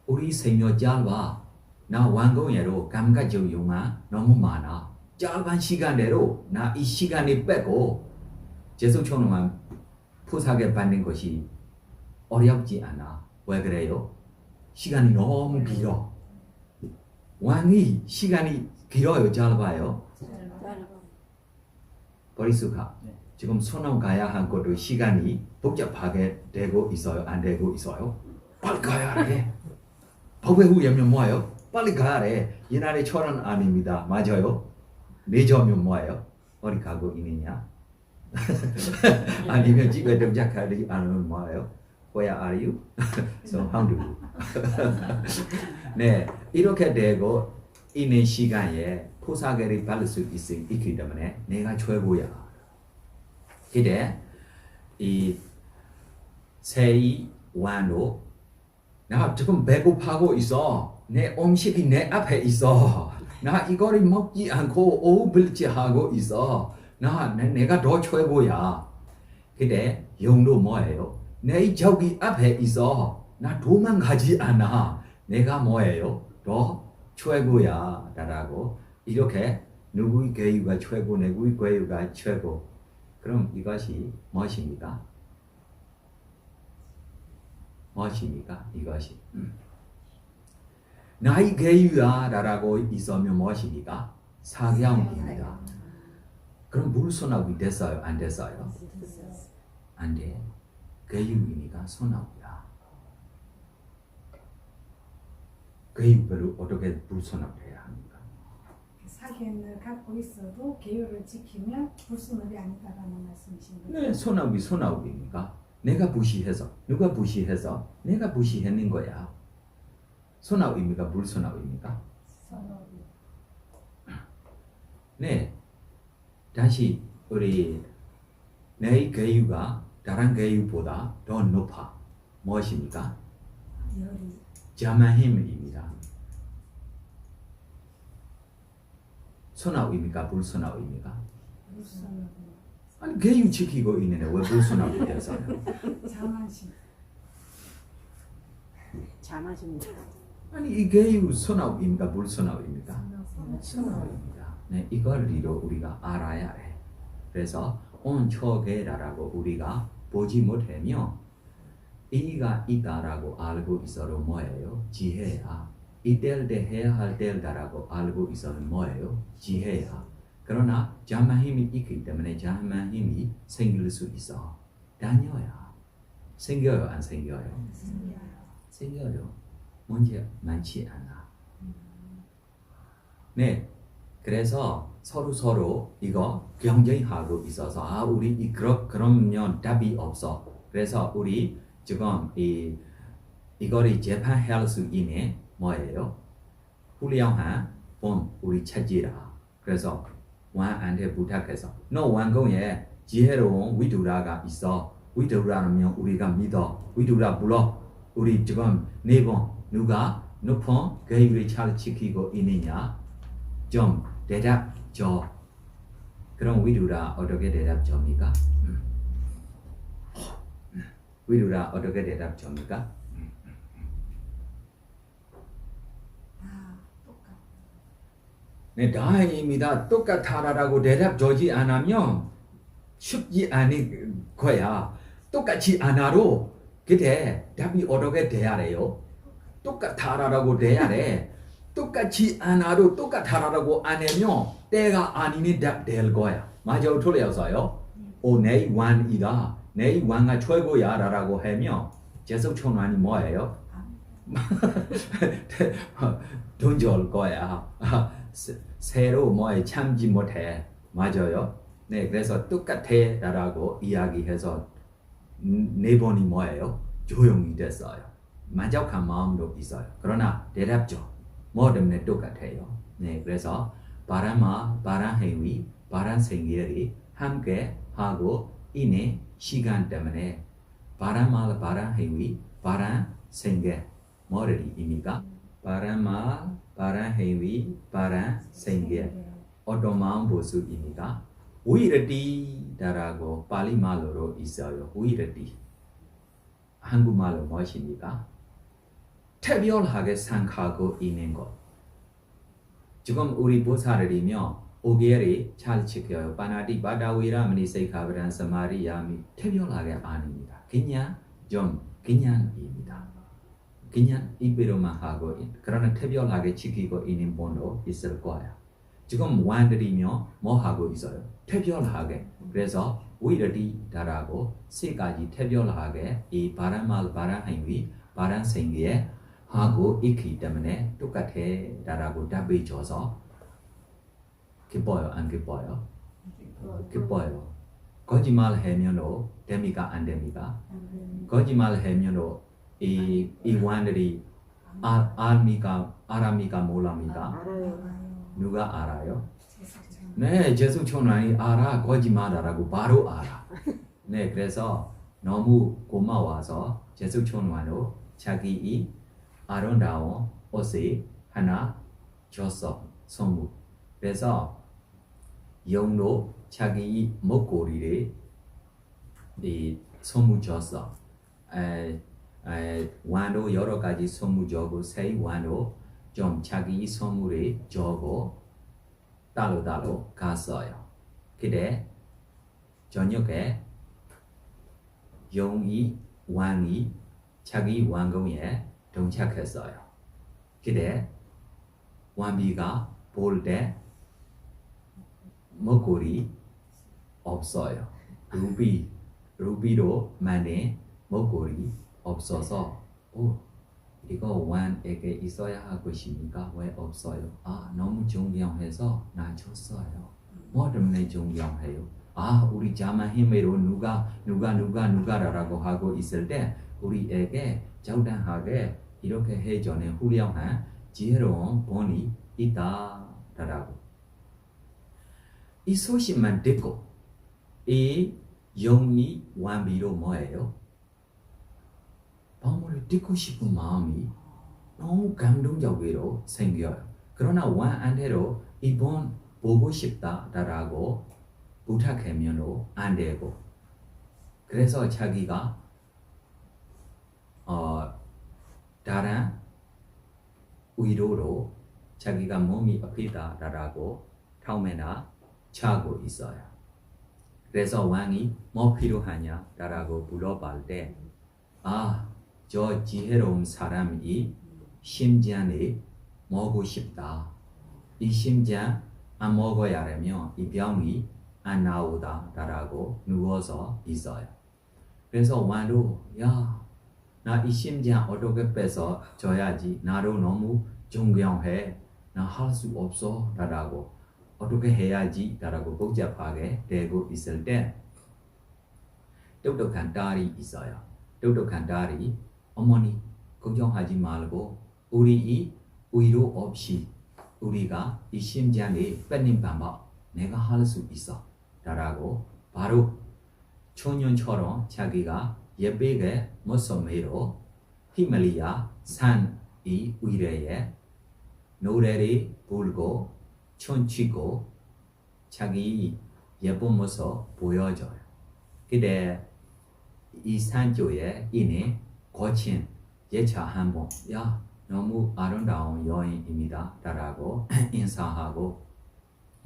우리 생명 짧아. 나 완공예로 감각적 욕망 너무 많아. 짧은 시간대로 나 이 시간을 빼고 제속촌만 포사계 받는 것이 어렵지 않아. 왜 그래요? 시간이 너무 길어. 왕이 시간이 길어요, 짧아요? 버리수가 지금 소놈 가야 한 것도 시간이 복잡하게 되고 있어요, 안 되고 있어요? 빨리 가야 해. 법의 후예면 뭐예요? 빨리 가야 해. 옛날에처럼 아닙니다. 맞아요? 내저면 뭐예요? 어디 가고 있느냐? 아니면 집에 동작하지 않으면 뭐예요? Where are you? So how do you? 네, 이렇게 되고 있는 시간에 포사계를 받을 수 있기 때문에 내가 최고야. 그때 이 세이 완로 나 지금 배고파고 있어. 내 음식이 내 앞에 있어. 나 이거를 먹지 않고 오불지하고 있어. 내가 더 최고야. 그때 영도 뭐예요? 내 저기 앞에 있어. 나 도망가지 않아. 내가 뭐예요? 더 최고야. 라고 이렇게 누구의 교육가 최고, 누구의 교육가 최고. 그럼 이것이 무엇입니까? 무엇입니까? 이것이 나의 교육야. 라고 있으면 무엇입니까? 사경입니다. 그럼 물소나기 됐어요? 안 됐어요? 안 돼. 교육이니까 소나기야. 교육별로 어떻게 불소나기해야 합니까? 사견을 갖고 있어도 계율을 지키면 불순업이 아니다라는 말씀이신 거죠? 네, 소나기니까 내가 무시해서 누가 무시해서 내가 무시했는 거야. 소나기입니까? 불소나기입니까? 선업이. 네, 다시 우리 내 교육가 다른 교육보다 더 높아. 무엇입니까? 열이. 자만힘입니다. 소나기입니까? 불소나기입니까? 불순업이. 아니 교육 지키고 있는데 왜 불소나기 됐어요? 자만심. 자만심입니다. 아니 이 교육 소나기입니까? 불소나기입니까? 소나기입니다. 네, 이걸로 우리가 알아야 해. 그래서 온초계라고 우리가 보지 못하며 이가 있다라고 알고 있어도 뭐예요? 지혜야. 이때일 때 해야 할 때라고 알고 있어도 뭐예요? 지혜야. 그러나 자만힘이 있기 때문에 자만힘이 생길 수 있어. 다녀야. 생겨요? 안 생겨요? 생겨요. 문제 많지 않아. 네. 그래서 서로 이거 경쟁하고 있어서 우리 그러면 답이 없어. 그래서 우리 지금 이거를 재판할 수 있는 뭐예요? 훌륭한 본 우리 찾지라. 그래서 왕한테 부탁해서 너 왕궁에 지혜로운 위두라가 있어. 위두라면 우리가 믿어. 위두라 불러. 우리 지금 네 번 누가 높은 교육을 잘 지키고 있느냐? 좀 대답 줘. 그럼 위두라 어떻게 대답 줍니까? 위두라 어떻게 대답 줍니까? 똑같아. 네, 다행입니다. 똑같아라고 대답 주지 않으면 쉽지 않은 거야. 똑같이 않아도 그때 답이 어떻게 돼야 해요? 똑같아라고 돼야 돼. 똑같이 않아도 똑같아라고 안 하면 때가 아니니 답 될 거야. 맞아요? 틀렸어요? 내 왕이다. 내 왕가 최고야 라고 하면 제석촌왕이 뭐예요? 돈 줄 거야. 새로 뭐에 참지 못해. 맞아요? 네, 그래서 똑같아 라고 이야기해서 네 번이 뭐예요? 조용히 됐어요. 만족한 마음도 있어요. 그러나 대답 줘. 뭐 때문에 똑같아요. 네, 그래서 바람마 바람행위 바람생기들이 함께 하고 있는 시간 때문에 바람마 바람행위 바람생기 뭐를입니까? 바람마 바람행위 바람생기 어떤 마음 보수입니까? 위르디라고 발리말로로 있어요. 위르디 한국말로 무엇입니까? 특별하게 생각하고 있는 것. 지금 우리 보살이며 오계를 잘 지켜요. 바나디 바다위라미니 세이카브란 사마리야미 특별하게 아닙니다. 그냥입니다. 그냥 입으로만 하고 그러나 특별하게 지키고 있는 분도 있을 거예요. 지금 완들이며 뭐 하고 있어요? 특별하게. 그래서 위르디다라고 세 가지 특별하게 이 바람말 바람행위 바람생기에 하고 있기 때문에 똑같다라고 답을 줘서 기뻐요? 안 기뻐요? 기뻐요. 거짓말 하면도 됩니까? 안 됩니까? 거짓말 하면도 이 완들이 알합니까? 몰랍니까? 알아요. 누가 알아요? 네, 제수촌원이 알아. 거짓말하라고 바로 알아. 네, 그래서 너무 고마워서 제수촌원으로 자기 이 아름다운 옷을 하나 줬어. 선물. 그래서 영도 자기 목걸이를 이 선물 줬어. 완도 여러 가지 선물 주고 새 완도 좀 자기 선물을 주고 따로 갔어요. 그때 저녁에 영이 왕이 자기 왕궁에 동착했어요. 그때 왕비가 볼 때 목걸이 없어요. 루비로 만든 목걸이 없어서 이거 왕에게 있어야 할 것입니까? 왜 없어요? 너무 존경해서 나 줬어요. 뭐 때문에 존경해요? 우리 자만 힘으로 누가라고 하고 있을 때 우리에게 적당하게 이렇게 해주는 훌륭한 지혜로운 본이 있다라고. 이 소식만 듣고 이 영이 왕비로 뭐예요? 방문을 듣고 싶은 마음이 너무 감동적으로 생겨요. 그러나 왕한테로 이번 보고 싶다라고 부탁하면 안 되고, 그래서 자기가 다른 의도로 자기가 몸이 아프다라고 처음에나 차고 있어요. 그래서 왕이 뭐 필요하냐라고 물어볼 때 저 지혜로운 사람이 심장을 먹고 싶다. 이 심장 안 먹어야 하면 이 병이 안 나오다라고 누워서 있어요. 그래서 왕도 나 이 심장 어떻게 뺏어 줘야지. 나를 너무 존경해. 나 할 수 없어 라고 어떻게 해야지 라고 복잡하게 되고 있을 때 똑똑한 딸이 있어요. 똑똑한 딸이 어머니 걱정하지 말고 우리 이 의료 없이 우리가 이 심장을 뺏는 방법 내가 할 수 있어 라고 바로 초년처럼 자기가 예쁘게 모습으로 히말리아 산이 위에 노래를 부르고 춤추고 자기 예쁜 모습 보여줘요. 근데 이 산쪽에 있는 거친 예차 한번 너무 아름다운 여인입니다 라고 인사하고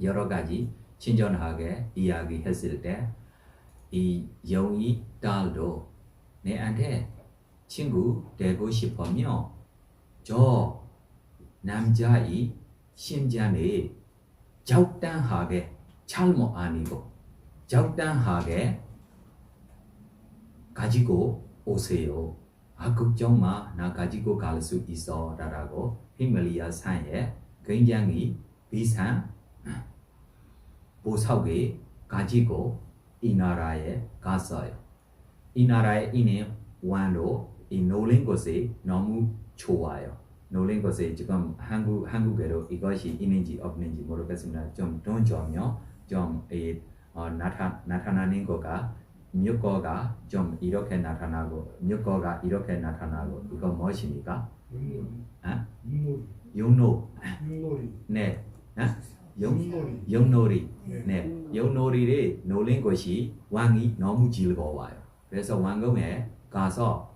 여러 가지 친절하게 이야기했을 때 이 영이 딸도 내한테 친구 되고 싶으면 저 남자의 심장을 적당하게 잘못 아니고 적당하게 가지고 오세요. 걱정 마, 나 가지고 갈 수 있어 라고 히말리아 산에 굉장히 비싼 보석을 가지고 이 나라에 갔어요. 이 나라에 있는 왕도 이 노린 곳이 너무 좋아요. 노린 것에 지금 한국에도 이것이 있는지 없는지 모르겠습니다. 좀 돈점요 좀 나타나는 거가 뮤거가 좀 이렇게 나타나고 뮤거가 이렇게 나타나고 이거 무엇입니까? 윷놀이. 아? 윷놀이. 용노 윷놀이. 네. 아? 윷놀이. 용놀이 네. 네. 용놀이를 노린 것이 왕이 너무 즐거워요. 그래서 왕궁에 가서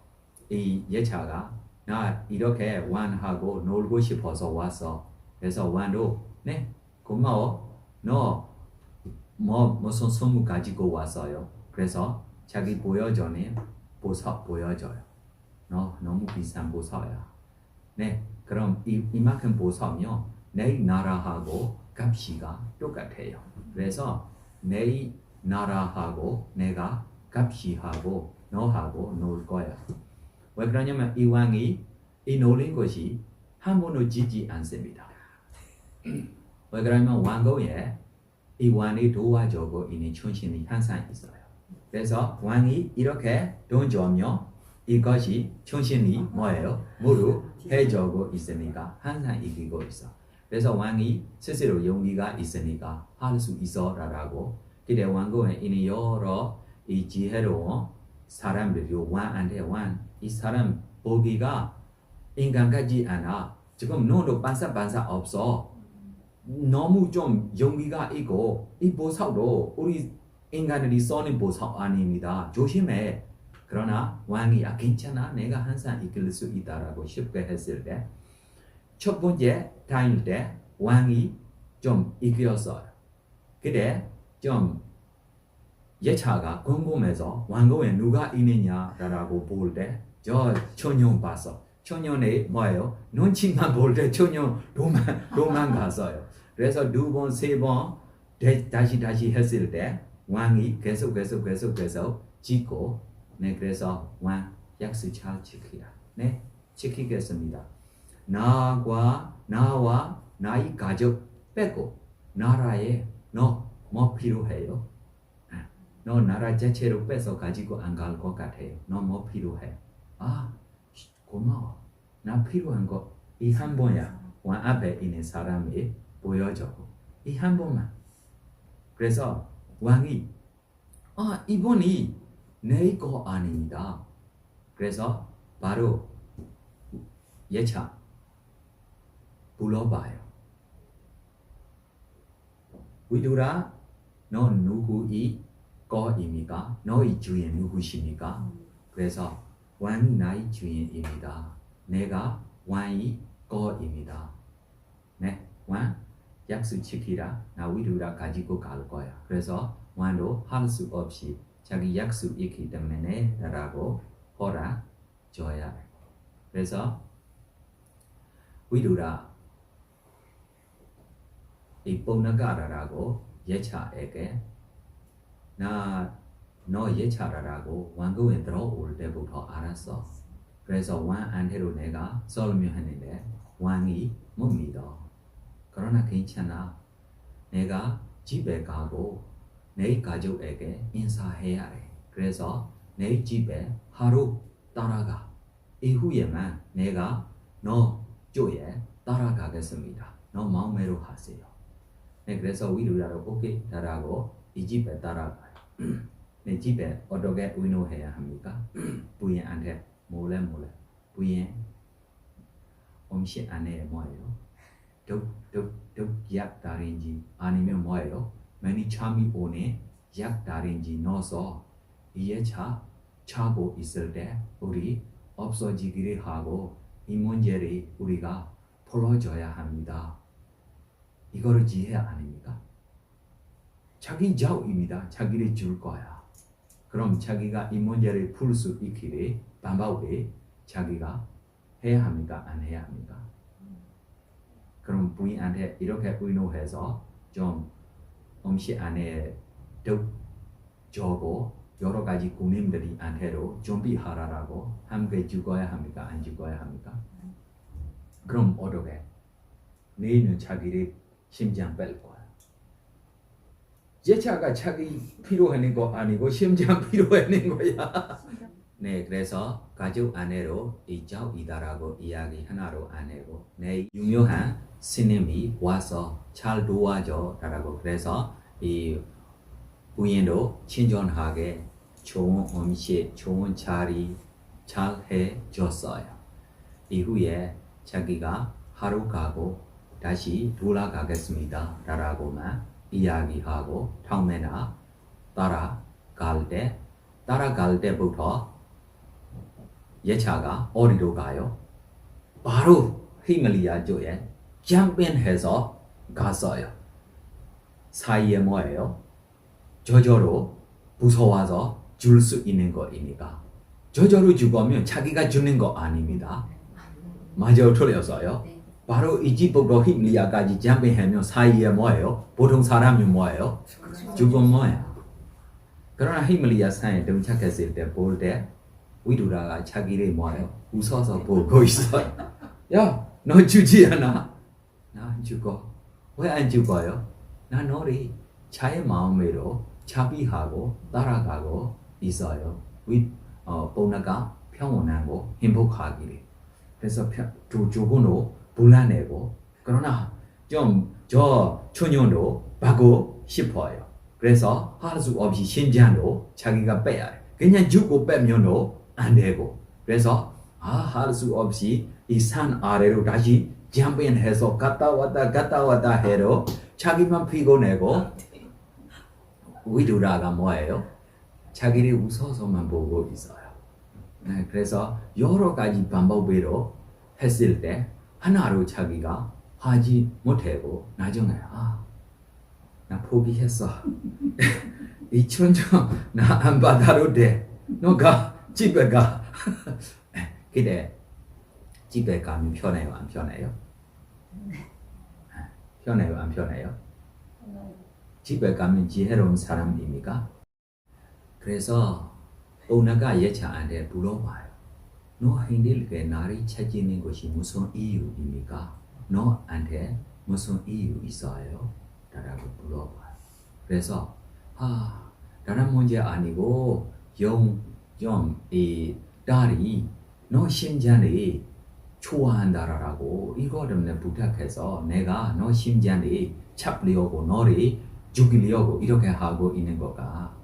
이 예차가 나 이렇게 왕하고 놀고 싶어서 왔어. 그래서 왕도 네 고마워. 너 무슨 선물 가지고 왔어요. 그래서 자기 보여줘는 보석 보여줘요. 너 너무 비싼 보석이야. 네 그럼 이만큼 보석이요 내 나라하고 값이가 똑같아요. 그래서 내 나라하고 내가 값이하고 너하고 놀 거야. 왜 그러냐면 이 왕이 이 노린 것이 한 번도 지지 않습니다. 왜 그러냐면 왕궁에 이 왕이 도와주고 있는 충신이 항상 있어요. 그래서 왕이 이렇게 돈 주면 이것이 충신이 뭐예요? 모두 해주고 있으니까 항상 이기고 있어. 그래서 왕이 스스로 용기가 있으니까 할 수 있어라고. 그때 왕궁에 있는 여러 이 지혜로운 사람들이 왕한테 이 사람 보기가 인간 같지 않아. 지금 눈도 반사반사 없어. 너무 좀 용기가 있고 이 보석도 우리 인간들이 써는 보석 아닙니다. 조심해. 그러나 왕이 괜찮아. 내가 항상 이길 수 있다라고 쉽게 했을 때 첫 번째 다닐 때 왕이 좀 이겼어요. 근데 좀 예차가 궁금해서 왕궁에 누가 있느냐라고 볼 때 저 천년 봤어. 천년에 뭐예요? 눈치만 볼 때 천년 도망갔어요. 그래서 두 번, 세 번 다시 했을 때 왕이 계속 짓고 네 그래서 왕 약속 잘 지키라. 네 지키겠습니다. 나와 나의 가족 빼고 나라에 너 뭐 필요해요? 너 나라 자체로 뺏어 가지고 안 갈 것 같아요. 너 뭐 필요해? 고마워. 나 필요한 거 이 한 번이야. 왕 앞에 있는 사람이 보여줘. 이 한 번만. 그래서 왕이 이번이 내 거 아닙니다. 그래서 바로 예차 불러봐요. 위두라 너 누구의 거입니까? 너의 주인 누구십니까? 그래서 왕이 나의 주인입니다. 내가 왕의 거입니다. 네, 왕 약속 지키라. 나 위두라 가지고 갈 거야. 그래서 왕도 할 수 없이 자기 약속 있기 때문에 라고 허락 줘야 돼. 그래서 위두라 이 뽕나가라라고 예차에게 너 예차라라고 왕궁에 들어올 때부터 알았어. 그래서 왕한테로 내가 설명했는데 왕이 못 믿어. 그러나 괜찮아. 내가 집에 가고 내 가족에게 인사해야 해. 그래서 내 집에 하루 따라가. 이후에만 내가 너 쪽에 따라가겠습니다. 너 마음대로 하세요. 네, 그래서 위로라로 오케이 따라고 이 집에 따라가요. 내 집에 어떻게 의논해야 합니까? 부인한테 몰래 부인 음식 안에 뭐예요? 약 다른지 아니면 뭐예요? 많이 잠이 오네 약 다른지 넣어서 이에 차고 있을 때 우리 없어지기를 하고 이 문제를 우리가 풀어줘야 합니다. 이거를 지혜 아닙니까? 자기 자유입니다. 자기를 줄 거야. 그럼 자기가 이 문제를 풀 수 있기를 방법을 자기가 해야 합니까? 안 해야 합니까? 그럼 부인한테 이렇게 의논해서 좀 음식 안에 득 주고 여러 가지 군인들이 한테로 준비하라라고 함께 죽어야 합니까? 안 죽어야 합니까? 그럼 어떻게? 너희는 자기를 심장 뺄 거야. 예차가 자기 필요하는 거 아니고 심장 필요하는 거야. 네, 그래서 가족 안에로 이자이다라고 이야기 하나로 안 내고 내 유명한 스님이 와서 잘 도와줘라고 그래서 이 부인도 친절하게 좋은 음식, 좋은 자리 잘 해줬어요. 이후에 자기가 하루 가고 다시 돌아가겠습니다 라고만 이야기하고 다음에나 따라갈 때부터 예차가 어디로 가요? 바로 히말리아주에 점핑해서 갔어요. 사이에 뭐예요? 저절로 무서워서 줄 수 있는 거이니까. 저절로 죽으면 자기가 주는 거 아닙니다. 맞아요, 틀렸어요. 바로 이집부터 히말리아까지 점핑하면 사이에 뭐예요? 보통 사람이 뭐예요? 죽으면 뭐예요? 그러나 히말리아 산에 도착했을 때 볼 때 위두라가 자기를 뭐예요? 웃어서 보고 있어요. 야, 너 죽지 않아? 나 안 죽어. 왜 안 죽어요? 나 너를 자의 마음으로 자비하고 따라가고 있어요. 보나가 평온하고 행복하기를. 그래서 두 분도 불안해고 그러나 좀 저 초년도 받고 싶어요. 그래서 할 수 없이 심장도 자기가 빼야 돼. 그냥 죽고 빼면도 안 되고. 그래서 할 수 없이 이 산 아래로 다시 점핑해서 갔다 왔다 해도 자기만 피곤해고 위두라가 뭐예요? 자기를 웃어서만 보고 있어요. 네, 그래서 여러 가지 방법으로 했을 때 하나로 자기가 하지 못하고 나중에 나 포기했어. 이 천정 나 안 받아도 돼. 너가 집에 가. 근데 집에 가면 편해요, 안 편해요? 편해요, 안 편해요? 집에 가면 지혜로운 사람입니까? 그래서 오나가 예차한테 물어봐요. 너 힘들게 나를 찾는 것이 무슨 이유입니까? 너한테 무슨 이유 있어요? 라고 물어봐요. 그래서 다른 문제 아니고 이 딸이 너 심장이 좋아한다라고 이거 때문에 부탁해서 내가 너 심장이 잡으려고 너를 죽이려고 이렇게 하고 있는 거가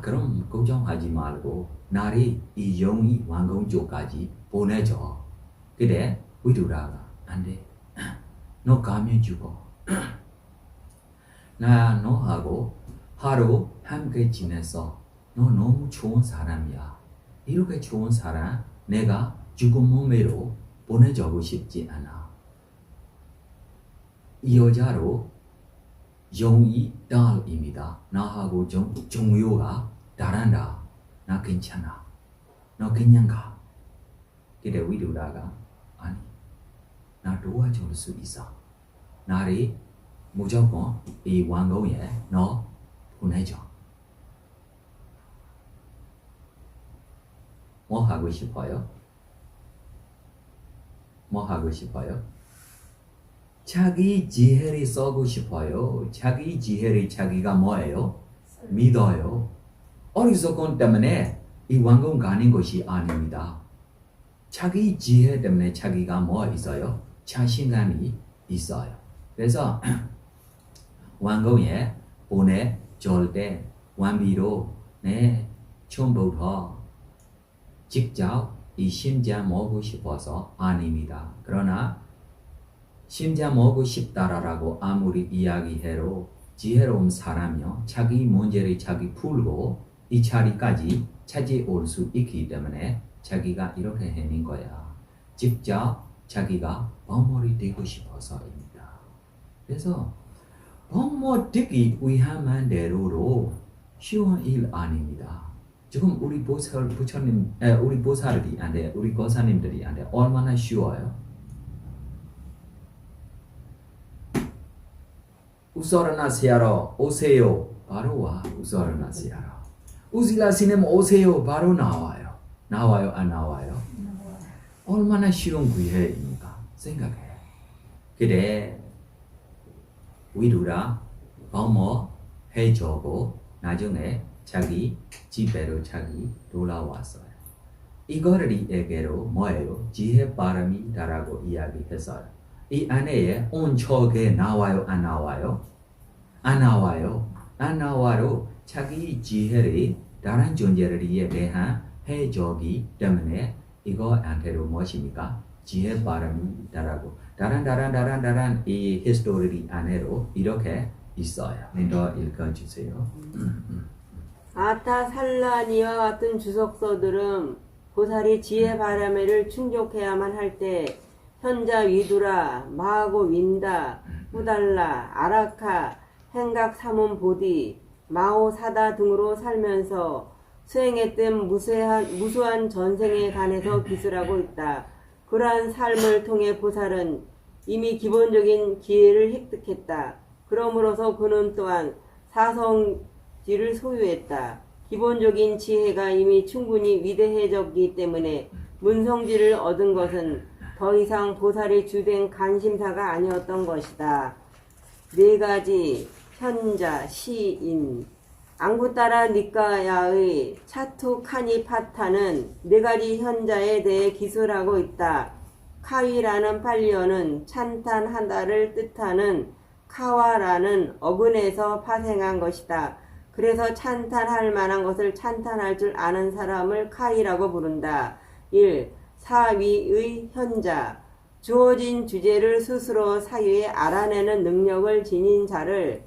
그럼 걱정하지 말고 나를 이 영이 왕궁 쪽까지 보내줘. 그래 위두라가 안 돼. 너 가면 죽어. 나 너하고 하루 함께 지냈어. 너 너무 좋은 사람이야. 이렇게 좋은 사람 내가 죽은 몸으로 보내주고 싶지 않아. 이 여자로 영이 딸입니다. 나하고 종료가 다른다. 나 괜찮아. 너 그냥 가. 그래 위두라가 아니 나 도와줄 수 있어. 나를 무조건 이 왕궁에 너 보내줘. 뭐 하고 싶어요? 뭐 하고 싶어요? 자기 지혜를 쓰고 싶어요. 자기 지혜를 자기가 뭐예요? 믿어요. 어리석은 때문에 이 왕궁 가는 것이 아닙니다. 자기 지혜 때문에 자기가 뭐 있어요? 자신감이 있어요. 그래서 왕궁에 보내줄 때 왕비로 처음부터 직접 이 심장 먹고 싶어서 아닙니다. 그러나 심장 먹고 싶다라고 아무리 이야기해도 지혜로운 사람이요. 자기 문제를 자기 풀고 이 자리까지 찾아올 수 있기 때문에 자기가 이렇게 해낸 거야. 직접 자기가 범물이 되고 싶어서입니다. 그래서 범물 되기 위함한 대로로 쉬운 일 아닙니다. 지금 우리 우리 보살들이 우리 거사님들이 얼마나 쉬워요? 우서르나시아로 오세요. 바로 와. 우서르나시아로. 우실라스님 오세요. 바로 나와요. 나와요? 안 나와요? 얼마나 쉬운 기회입니까? 생각해. 그래 위두라 범어 해주고 나중에 자기 집에로 자기 돌아왔어요. 이거를에게로 뭐예요? 지혜 바람이다라고 이야기했어요. 이 안에 온 척에 나와요, 안 나와요? 안 나와요. 안 나와도 자기 지혜를 다른 존재들에 대한 해적이 때문에 이거한테로 무엇입니까? 지혜 바람이다라고 다른 이 히스토리 안에로 이렇게 있어요. 더 읽어주세요. 아타살라니와 같은 주석서들은 보살이 지혜 바라매를 충족해야만 할 때 현자 위두라, 마하고 윈다, 후달라, 아라카, 행각 사문 보디, 마오 사다 등으로 살면서 수행했던 무수한 전생에 관해서 기술하고 있다. 그러한 삶을 통해 보살은 이미 기본적인 기회를 획득했다. 그러므로서 그는 또한 사성지를 소유했다. 기본적인 지혜가 이미 충분히 위대해졌기 때문에 문성지를 얻은 것은 더 이상 보살의 주된 관심사가 아니었던 것이다. 네 가지 현자, 시인, 앙구따라 니까야의 차투 카니 파타는 네 가지 현자에 대해 기술하고 있다. 카위라는 팔리어는 찬탄하다를 뜻하는 카와라는 어근에서 파생한 것이다. 그래서 찬탄할 만한 것을 찬탄할 줄 아는 사람을 카이라고 부른다. 1. 사위의 현자, 주어진 주제를 스스로 사유에 알아내는 능력을 지닌 자를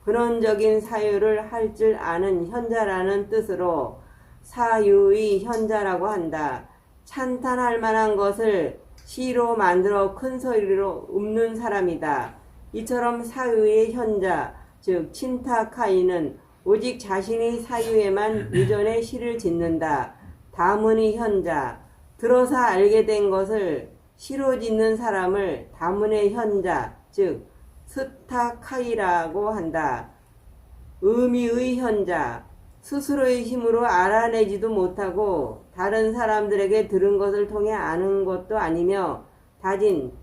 근원적인 사유를 할 줄 아는 현자라는 뜻으로 사유의 현자라고 한다. 찬탄할 만한 것을 시로 만들어 큰 소리로 읊는 사람이다. 이처럼 사유의 현자, 즉 친타카이는 오직 자신의 사유에만 의존해 시를 짓는다. 다문의 현자, 들어서 알게 된 것을 시로 짓는 사람을 다문의 현자, 즉 스타카이라고 한다. 의미의 현자, 스스로의 힘으로 알아내지도 못하고 다른 사람들에게 들은 것을 통해 아는 것도 아니며 다진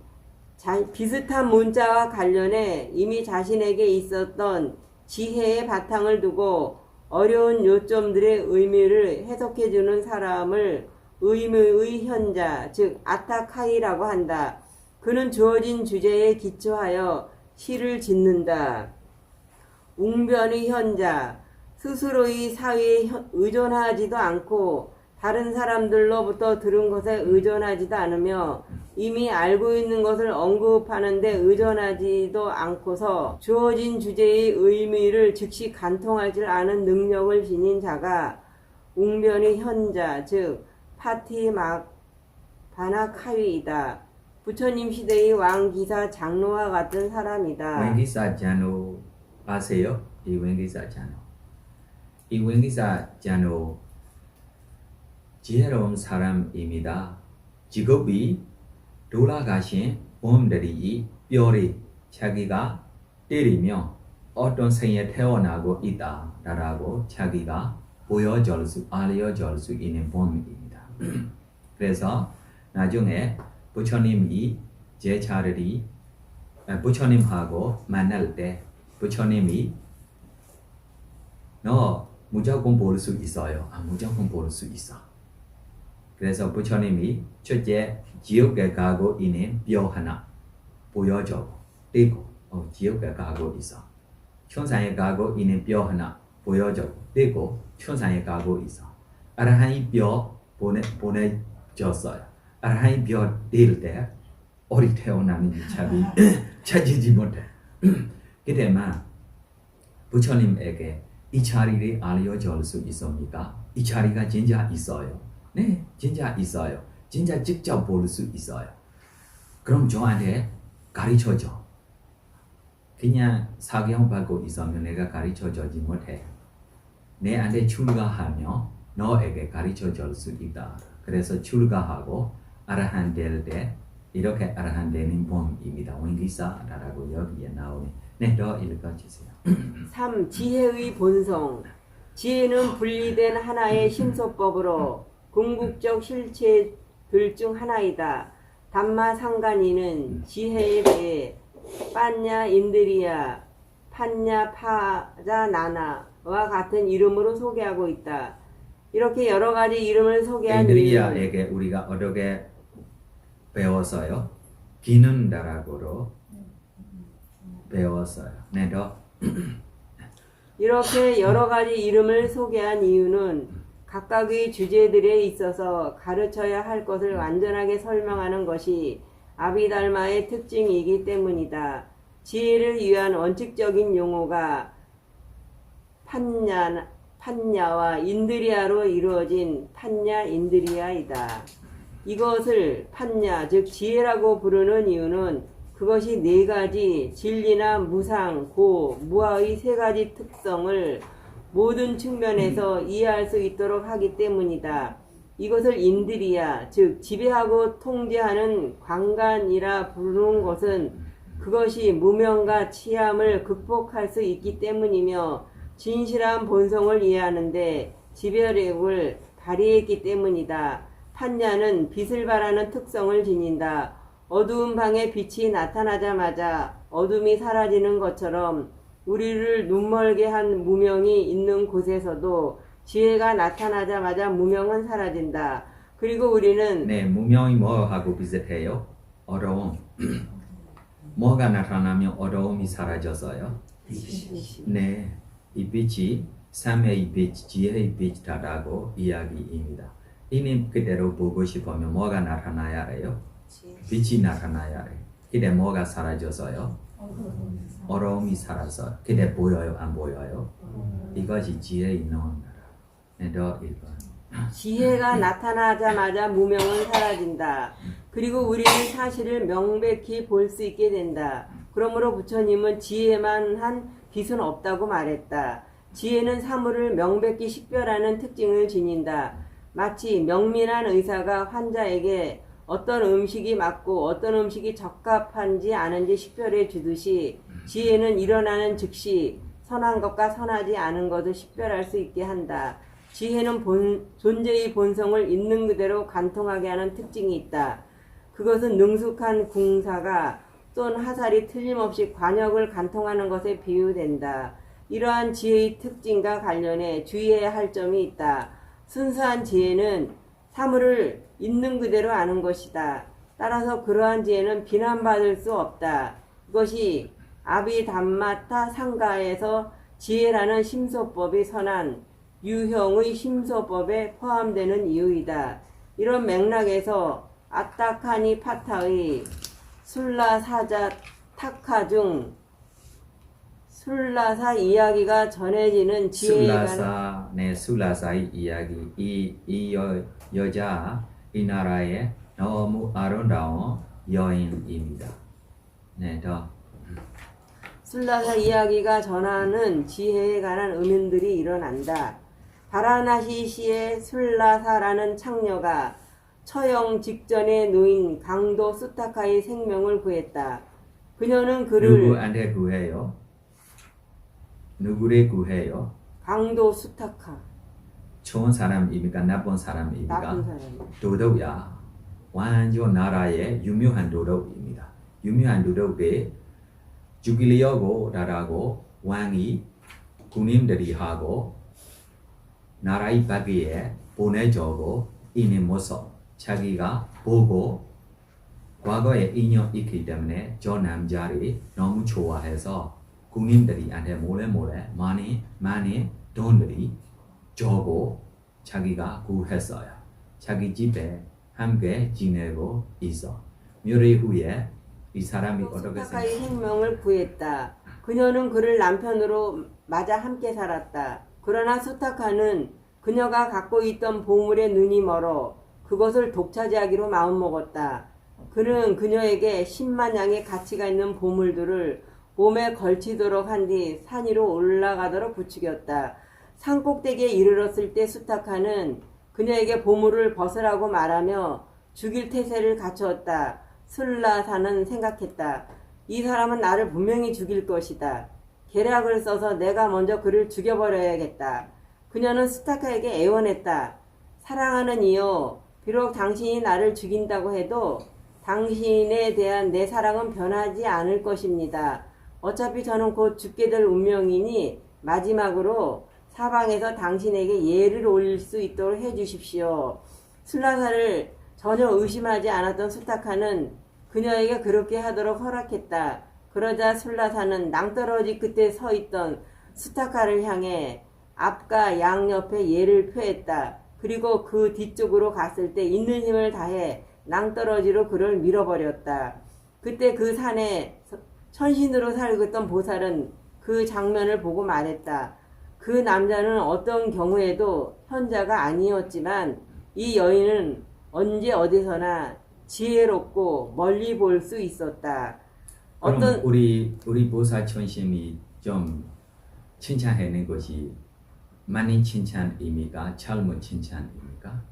비슷한 문자와 관련해 이미 자신에게 있었던 지혜의 바탕을 두고 어려운 요점들의 의미를 해석해주는 사람을 의미의 현자, 즉 아타카이라고 한다. 그는 주어진 주제에 기초하여 시를 짓는다. 웅변의 현자, 스스로의 사유에 의존하지도 않고 다른 사람들로부터 들은 것에 의존하지도 않으며 이미 알고 있는 것을 언급하는 데 의존하지도 않고서 주어진 주제의 의미를 즉시 간통할 줄 아는 능력을 지닌 자가 웅변의 현자, 즉 파티막 바나카위이다. 부처님 시대의 왕기사 장로와 같은 사람이다. 왕기사 장로 아세요? 이 왕기사 장로. 이 왕기사 장로 지혜로운 사람입니다. 직업이 돌아가신 부모들이 뼈를 자기가 때리며 어떤 생에 태어나고 있다라고 자기가 알려줄 수 있는 부모입니다. 그래서 나중에 부처님이 제 차례리 부처님하고 만날 때 부처님이 너 무조건 볼 수 있어요. 무조건 볼 수 있어. 그래서 부처님이 첫째 지옥에 가고 있는 뼈 하나 보여줘 떼고 지옥에 가고 있어. 천상에 가고 있는 뼈 하나 보여줘 떼고 천상에 가고 있어. 아라한이 뼈 보내줬어요. 아라한이 뼈 뗄 때 어디 태어나는지 찾지 못해. 그때만 부처님에게 이 자리를 알려줄 수 있습니까? 이 자리가 진짜 있어요. 네, 진짜 있어요. 진짜 직접 볼 수 있어요. 그럼 저한테 가르쳐줘. 그냥 사경 받고 있으면 내가 가르쳐주지 못해. 내한테 출가하며 너에게 가르쳐줄 수 있다. 그래서 출가하고 아라한 될 때 이렇게 아라한 되는 법입니다. 왕기사라고 여기에 나오네. 네, 더 읽어주세요. 3. 지혜의 본성. 지혜는 분리된 하나의 심소법으로 궁극적 실체들 중 하나이다. 담마 상간이는 지혜에 대해 빠냐 인드리야 판냐, 파자, 나나와 같은 이름으로 소개하고 있다. 이렇게 여러 가지 이름을 소개한 이유는 인드리아에게 우리가 어떻게 배웠어요? 기능 다락으로 배웠어요. 네, 더. 이렇게 여러 가지 이름을 소개한 이유는 각각의 주제들에 있어서 가르쳐야 할 것을 완전하게 설명하는 것이 아비달마의 특징이기 때문이다. 지혜를 위한 원칙적인 용어가 판냐와 인드리아로 이루어진 판냐 인드리아이다. 이것을 판냐 즉 지혜라고 부르는 이유는 그것이 네 가지 진리나 무상, 고, 무아의 세 가지 특성을 모든 측면에서 이해할 수 있도록 하기 때문이다. 이것을 인드리아 즉 지배하고 통제하는 관간이라 부르는 것은 그것이 무명과 치함을 극복할 수 있기 때문이며 진실한 본성을 이해하는데 지배력을 발휘했기 때문이다. 판냐는 빛을 발하는 특성을 지닌다. 어두운 방에 빛이 나타나자마자 어둠이 사라지는 것처럼 우리를 눈멀게 한 무명이 있는 곳에서도 지혜가 나타나자마자 무명은 사라진다. 그리고 우리는 네, 무명이 뭐하고 비슷해요? 어려움. 뭐가 나타나면 어려움이 사라져서요? 네, 이 빛이 삶의 빛, 지혜의 빛이다라고 이야기입니다. 이님 그대로 보고 싶으면 뭐가 나타나야 해요? 빛이 나타나야 해요. 그때 뭐가 사라져서요? 어려움이 사라져. 그때 보여요? 안 보여요? 이것이 지혜 있는 나라. 네, 더 읽어. 지혜가 나타나자마자 무명은 사라진다. 그리고 우리는 사실을 명백히 볼 수 있게 된다. 그러므로 부처님은 지혜만 한 빛은 없다고 말했다. 지혜는 사물을 명백히 식별하는 특징을 지닌다. 마치 명민한 의사가 환자에게 어떤 음식이 맞고 어떤 음식이 적합한지 아는지 식별해 주듯이 지혜는 일어나는 즉시 선한 것과 선하지 않은 것을 식별할 수 있게 한다. 지혜는 존재의 본성을 있는 그대로 관통하게 하는 특징이 있다. 그것은 능숙한 궁사가 쏜 화살이 틀림없이 관역을 관통하는 것에 비유된다. 이러한 지혜의 특징과 관련해 주의해야 할 점이 있다. 순수한 지혜는 사물을 있는 그대로 아는 것이다. 따라서 그러한 지혜는 비난받을 수 없다. 이것이 아비담마타 상가에서 지혜라는 심소법이 선한 유형의 심소법에 포함되는 이유이다. 이런 맥락에서 아타카니 파타의 술라사자 타카 중 술라사 이야기가 전해지는 지혜에 관한 술라사의 이야기. 이 여자 이 나라의 너무 아름다운 여인입니다. 네, 더. 술라사 이야기가 전하는 지혜에 관한 의문들이 일어난다. 바라나시시의 술라사라는 창녀가 처형 직전에 놓인 강도 수타카의 생명을 구했다. 그녀는 그를 누구한테 구해요? 누구를 구해요? 강도 수타카 좋은 사람입니까? 나쁜 사람입니까? 나쁜 사람. 도덕이야. 완전 나라의 유명한 도덕입니다. 유명한 도덕에 죽이려고 나라고 왕이 군인들이 하고 나라의 밖에 보내주고 있는 모습 자기가 보고 과거에 인연이 있기 때문에 저 남자를 너무 좋아해서 군인들이 한테 몰래 많이 돈들이 주고 자기가 구했어요. 자기 집에 함께 지내고 있어. 며칠 후에 이 사람이 어떻게 수타카의 생명을 구했다. 그녀는 그를 남편으로 맞아 함께 살았다. 그러나 수타카는 그녀가 갖고 있던 보물에 눈이 멀어 그것을 독차지하기로 마음먹었다. 그는 그녀에게 10만 양의 가치가 있는 보물들을 몸에 걸치도록 한 뒤 산 위로 올라가도록 부추겼다. 산 꼭대기에 이르렀을 때 수타카는 그녀에게 보물을 벗으라고 말하며 죽일 태세를 갖추었다. 술라사는 생각했다. 이 사람은 나를 분명히 죽일 것이다. 계략을 써서 내가 먼저 그를 죽여버려야겠다. 그녀는 수타카에게 애원했다. 사랑하는 이여, 비록 당신이 나를 죽인다고 해도 당신에 대한 내 사랑은 변하지 않을 것입니다. 어차피 저는 곧 죽게 될 운명이니 마지막으로 사방에서 당신에게 예를 올릴 수 있도록 해주십시오. 술라사를 전혀 의심하지 않았던 수타카는 그녀에게 그렇게 하도록 허락했다. 그러자 술라사는 낭떠러지 끝에 서 있던 수타카를 향해 앞과 양옆에 예를 표했다. 그리고 그 뒤쪽으로 갔을 때 있는 힘을 다해 낭떠러지로 그를 밀어버렸다. 그때 그 산에 천신으로 살고 있던 보살은 그 장면을 보고 말했다. 그 남자는 어떤 경우에도 현자가 아니었지만 이 여인은 언제 어디서나 지혜롭고 멀리 볼 수 있었다. 그럼 우리 보살 천심이 좀 칭찬하는 것이 많은 칭찬입니까? 젊은 칭찬입니까?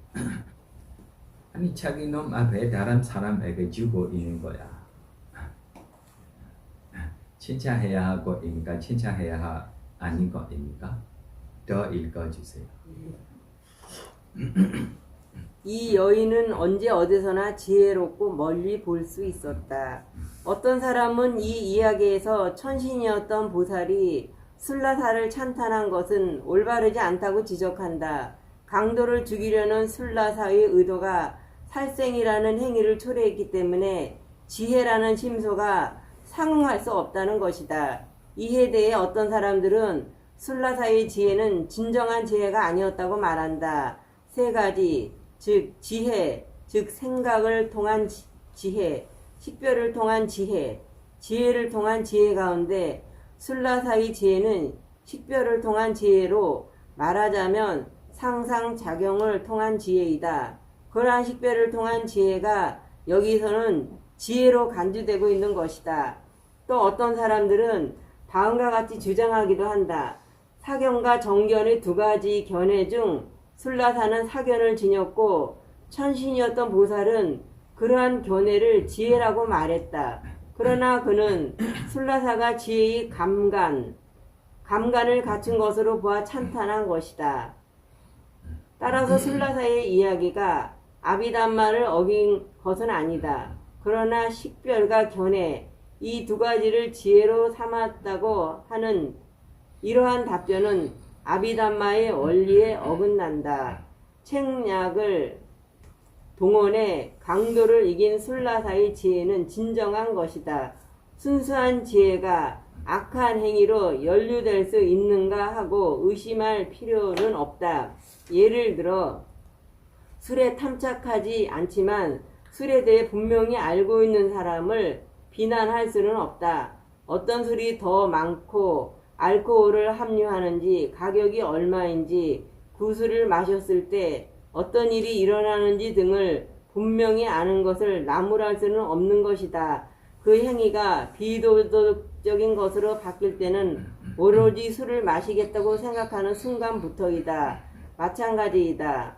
아니 자기 놈 앞에 다른 사람에게 주고 있는 거야. 칭찬해야 할 것입니까? 칭찬해야 아닌 것입니까? 더 읽어주세요. 이 여인은 언제 어디서나 지혜롭고 멀리 볼 수 있었다. 어떤 사람은 이 이야기에서 천신이었던 보살이 술라사를 찬탄한 것은 올바르지 않다고 지적한다. 강도를 죽이려는 술라사의 의도가 살생이라는 행위를 초래했기 때문에 지혜라는 심소가 상응할 수 없다는 것이다. 이에 대해 어떤 사람들은 술라사의 지혜는 진정한 지혜가 아니었다고 말한다. 세 가지, 즉 지혜, 즉 생각을 통한 지혜, 식별을 통한 지혜, 지혜를 통한 지혜 가운데 술라사의 지혜는 식별을 통한 지혜로 말하자면 상상작용을 통한 지혜이다. 그러한 식별을 통한 지혜가 여기서는 지혜로 간주되고 있는 것이다. 또 어떤 사람들은 다음과 같이 주장하기도 한다. 사견과 정견의 두 가지 견해 중 술라사는 사견을 지녔고 천신이었던 보살은 그러한 견해를 지혜라고 말했다. 그러나 그는 술라사가 지혜의 감간을 갖춘 것으로 보아 찬탄한 것이다. 따라서 술라사의 이야기가 아비담마를 어긴 것은 아니다. 그러나 식별과 견해 이 두 가지를 지혜로 삼았다고 하는 이러한 답변은 아비담마의 원리에 어긋난다. 책략을 동원해 강도를 이긴 술라사의 지혜는 진정한 것이다. 순수한 지혜가 악한 행위로 연루될 수 있는가 하고 의심할 필요는 없다. 예를 들어 술에 탐착하지 않지만 술에 대해 분명히 알고 있는 사람을 비난할 수는 없다. 어떤 술이 더 많고 알코올을 함유하는지 가격이 얼마인지 그 술을 마셨을 때 어떤 일이 일어나는지 등을 분명히 아는 것을 나무랄 수는 없는 것이다. 그 행위가 비도덕적인 것으로 바뀔 때는 오로지 술을 마시겠다고 생각하는 순간부터이다. 마찬가지이다.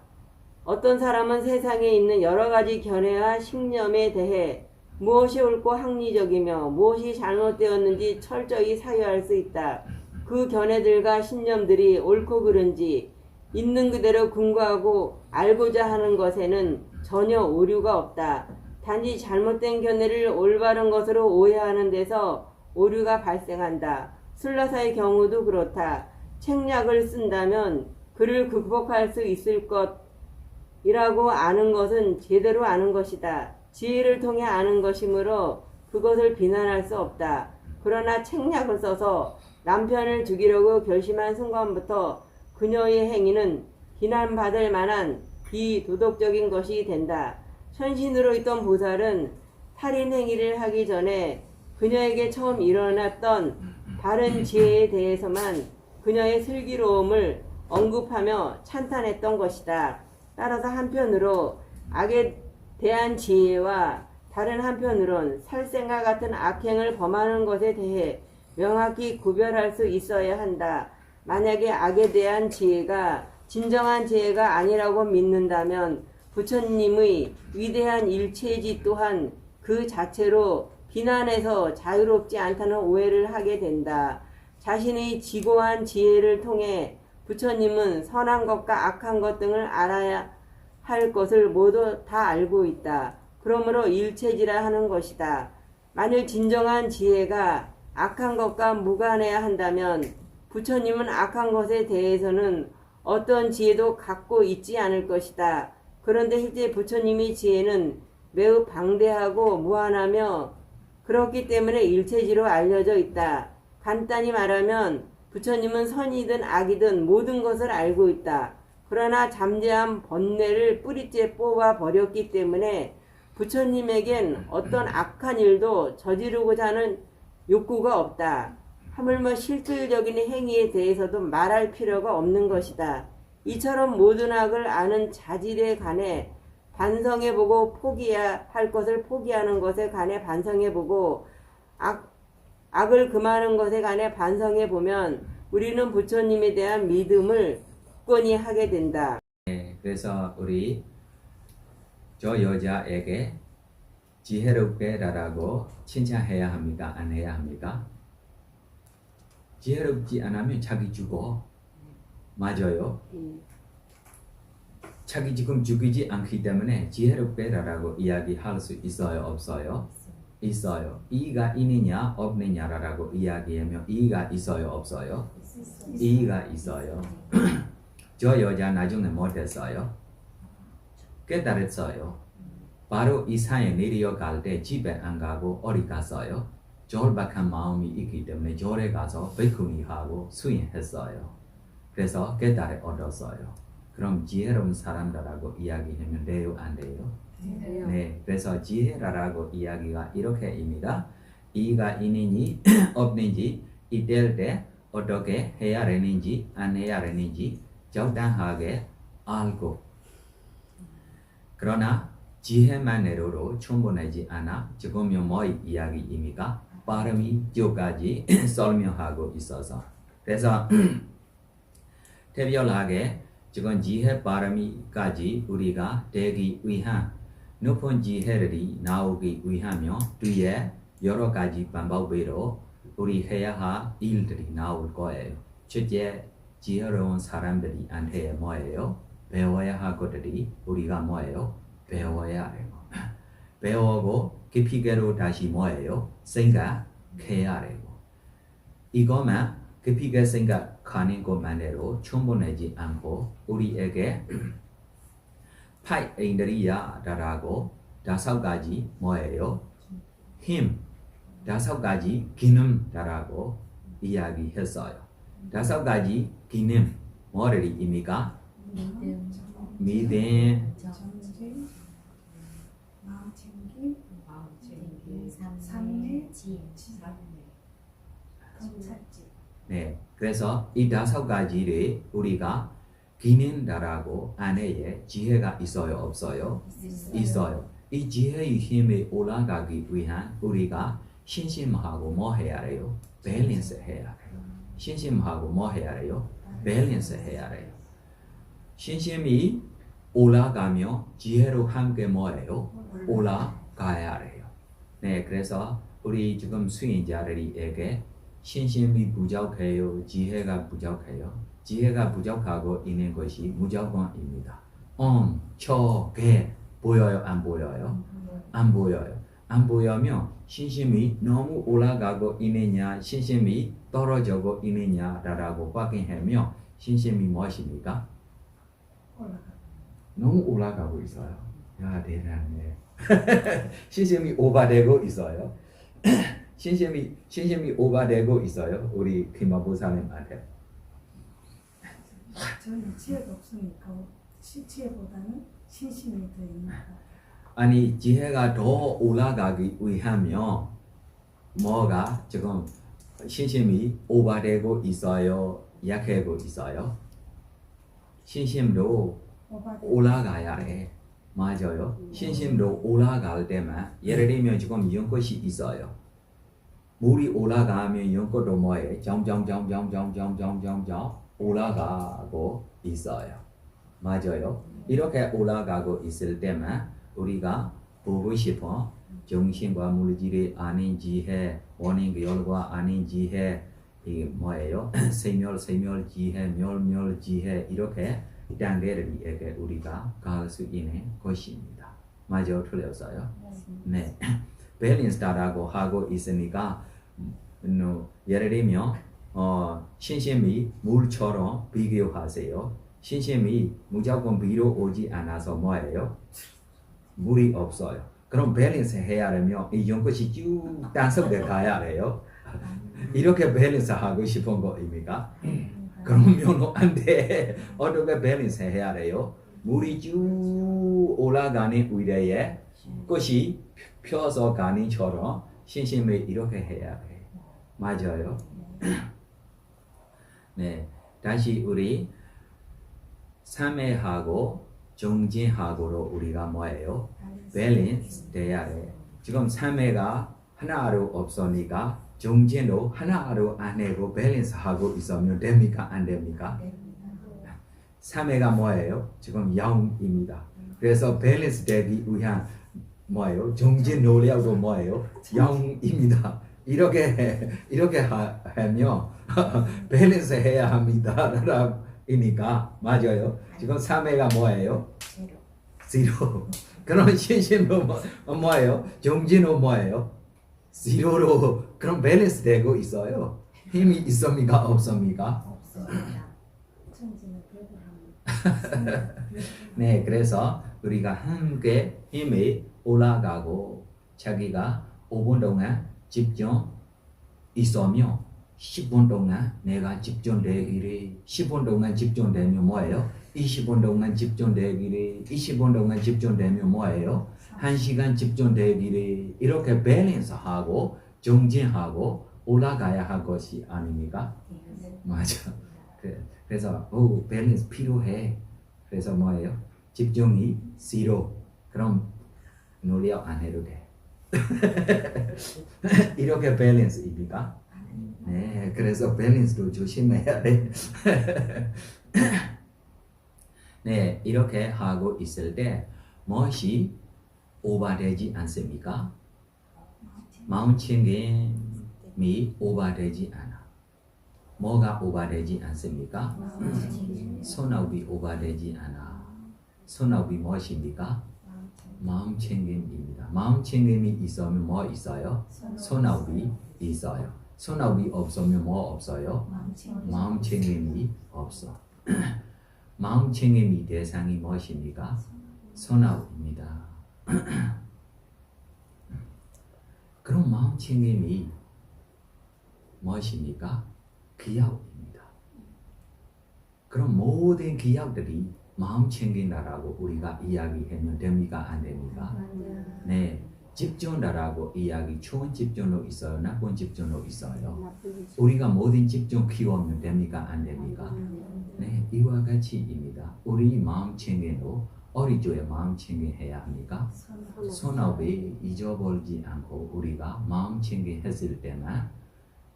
어떤 사람은 세상에 있는 여러 가지 견해와 신념에 대해 무엇이 옳고 합리적이며 무엇이 잘못되었는지 철저히 사유할 수 있다. 그 견해들과 신념들이 옳고 그른지 있는 그대로 근거하고 알고자 하는 것에는 전혀 오류가 없다. 단지 잘못된 견해를 올바른 것으로 오해하는 데서 오류가 발생한다. 술라사의 경우도 그렇다. 책략을 쓴다면 그를 극복할 수 있을 것이라고 아는 것은 제대로 아는 것이다. 지혜를 통해 아는 것이므로 그것을 비난할 수 없다. 그러나 책략을 써서 남편을 죽이려고 결심한 순간부터 그녀의 행위는 비난받을 만한 비도덕적인 것이 된다. 천신으로 있던 보살은 살인 행위를 하기 전에 그녀에게 처음 일어났던 바른 지혜에 대해서만 그녀의 슬기로움을 언급하며 찬탄했던 것이다. 따라서 한편으로 악에 대한 지혜와 다른 한편으론 살생과 같은 악행을 범하는 것에 대해 명확히 구별할 수 있어야 한다. 만약에 악에 대한 지혜가 진정한 지혜가 아니라고 믿는다면 부처님의 위대한 일체지 또한 그 자체로 비난에서 자유롭지 않다는 오해를 하게 된다. 자신의 지고한 지혜를 통해 부처님은 선한 것과 악한 것 등을 알아야 할 것을 모두 다 알고 있다. 그러므로 일체지라 하는 것이다. 만일 진정한 지혜가 악한 것과 무관해야 한다면 부처님은 악한 것에 대해서는 어떤 지혜도 갖고 있지 않을 것이다. 그런데 실제 부처님의 지혜는 매우 방대하고 무한하며 그렇기 때문에 일체지로 알려져 있다. 간단히 말하면 부처님은 선이든 악이든 모든 것을 알고 있다. 그러나 잠재한 번뇌를 뿌리째 뽑아 버렸기 때문에 부처님에겐 어떤 악한 일도 저지르고자 하는 욕구가 없다. 하물며 실질적인 행위에 대해서도 말할 필요가 없는 것이다. 이처럼 모든 악을 아는 자질에 관해 반성해보고 포기해야 할 것을 포기하는 것에 관해 반성해보고 악을 금하는 것에 관해 반성해보면 우리는 부처님에 대한 믿음을 굳건히 하게 된다. 네, 그래서 우리 저 여자에게 지혜롭게라고 칭찬해야 합니까? 안 해야 합니까? 지혜롭지 않으면 자기 죽어. 맞아요. 자기 지금 죽이지 않기 때문에 지혜롭게라고 이야기할 수 있어요? 없어요? 있어요. 이의가 있느냐 없느냐라고 이야기하면 이의가 있어요? 없어요? 이의가 있어요. 저 여자 나중에 뭐 됐어요? 깨달았어요. 바로 이 산에 내려갈 때 집에 안 가고 어디 갔어요? 절박한 마음이 있기 때문에 절에 가서 베이크니하고 수행했어요. 그래서 깨달아 얻었어요. 그럼 지혜로운 사람들하고 이야기하면 돼요? 안 돼요? 네, 그래서 지혜라고 이야기가 이렇게입니다. 이가 있는지 없는지 이때일 때 어떻게 해야 되는지 안 해야 되는지 적당하게 알고 그러나 지혜만으로도 충분하지 않아 지금은 뭐 이야기입니까? 빠름이 저까지 설명하고 있어서 그래서 특별하게 지금 지혜 빠름이까지 우리가 되기 위한 높은 지혜들이 나오기 위하며 뒤에 여러 가지 방법으로 우리 해야 할 일들이 나올 거예요. 첫째, 지혜로운 사람들이 한테 뭐예요? 배워야 할 것들이 우리가 뭐예요? 배워야 해요. 배우고 깊이게로 다시 뭐예요? 생각해야 되고 이것만 깊이게 생각하는 것만으로 충분하지 않고 우리에게 파이인들이야라고 5가지 뭐예요? 힘 5가지 기능이라고 이야기했어요. 5가지 기능 뭐들입니까? 믿음, 네, 그래서 이 5가지를 우리가 기능이라고 안에 지혜가 있어요, 없어요? 있어요. 이 지혜의 힘이 올라가기 위한 우리가 신심하고 뭐 해야 해요? 밸런스 해야 해요. 신심하고 뭐 해야 해요? 밸런스 해야 해요. 신심이 올라가며 지혜로 함께 뭐예요? 올라가야 해요. 네, 그래서 우리 지금 수행자들에게 신심이 부족해요? 지혜가 부족해요? 지혜가 부족하고 있는 것이 무조건입니다. 엄청게 보여요? 안 보여요? 안 보여요. 안 보여면 신심이 너무 올라가고 있느냐 신심이 떨어지고 있느냐라고 확인하면 신심이 무엇입니까? 너무 올라가고 있어요. 야 대단해. 신심이 오버되고 있어요. 신심이 오버되고 있어요. 우리 김아보사님한테. 저는 지혜가 없으니까 지혜보다는 신심이 더 있는 것 같아요. 아니 지혜가 더 올라가기 위하면 뭐가 지금 신심이 오버되고 있어요? 약해지고 있어요? 신심도 올라가야 해. 맞아요. 신심도 올라갈 때만 예를 들면 지금 연꽃이 있어요. 물이 올라가면 연꽃도 뭐예요? 점점 올라가고 있어요. 맞아요. 이렇게 올라가고 있을 때만 우리가 보고 싶어 정신과 물질이 아닌 지혜, 원인 결과 아닌 지혜, 이 뭐예요? 세멸 지혜, 멸 지혜 이렇게 단계들에게 우리가 갈 수 있는 것입니다. 맞아요, 틀렸어요? 네, 밸런스다라고 하고 있으니까 예를 들면 신심이 물처럼 비교하세요. 신심이 무조건 위로 오지 않아서 뭐예요? 물이 없어요. 그럼 밸런스 해야 되면 이 연꽃이 쭉 단속돼 가야 돼요. 이렇게 밸런스 하고 싶은 거입니까? 그러면 안 돼. 어떻게 밸런스 해야 돼요? 물이 쭉 올라가는 위에 꽃이 펴서 가는 처럼 신심을 이렇게 해야 돼. 맞아요. 네, 다시 우리 삼회하고 정진하고로 우리가 뭐예요? 밸런스 돼야 돼. 지금 삼회가 하나로 없으니까 정진도 하나로 안 해고 밸런스 하고 있으면 됩니까? 안 됩니까? 삼회가 뭐예요? 지금 0입니다. 그래서 밸런스 되기 위한 뭐예요? 정진 노력도 뭐예요? 0입니다. 이렇게 하면 밸런스 해야 합니다. 이니까 맞아요. 지금 3회가 뭐예요? 0. 그럼 신심도 뭐예요? 정진은 뭐예요? 0로 그럼 밸런스 되고 있어요. 힘이 있습니까? 없습니까? 없습니다. 천지는 불가합니다. 네, 그래서 우리가 함께 힘이 올라가고 자기가 5분 동안 집중 있으면 10분 동안 내가 집중되기를 10분 동안 집중되면 뭐예요? 20분 동안 집중되기를 20분 동안 집중되면 뭐예요? 1시간 집중되기를 이렇게 밸런스하고 정진하고 올라가야 할 것이 아닙니까? 맞아. 그래서 밸런스 필요해. 그래서 뭐예요? 집중이 0. 그럼 노력 안 해도 돼. 이렇게 밸런스입니까? 네, 그래서 밸런스도 조심해야 돼. 네, 이렇게 하고 있을 때 무엇이 오버되지 않습니까? 마음 챙김이 오버되지 않아. 뭐가 오버되지 않습니까? 손아귀 오버되지 않아. 손아귀 무엇입니까? 마음 챙김입니다. 마음 챙김이 있으면 뭐 있어요? 손아귀 있어요. 손아귀 없으면 뭐 없어요? 마음 챙김이 없어. 마음 챙김이 대상이 무엇입니까? 손아귀입니다. 그럼 마음 챙김이 무엇입니까? 기약입니다. 그럼 모든 기약들이 마음 챙긴다라고 우리가 이야기하면 됩니까? 안 됩니까? 네, 집중다라고 이야기 좋은 집중도 있어요. 나쁜 집중도 있어요. 우리가 모든 집중 키우면 됩니까? 안 됩니까? 네, 이와 같이입니다. 우리 마음 챙김도 어릴 적에 마음 챙김해야 합니까? 손아귀 잊어버리지 않고 우리가 마음 챙김했을 때만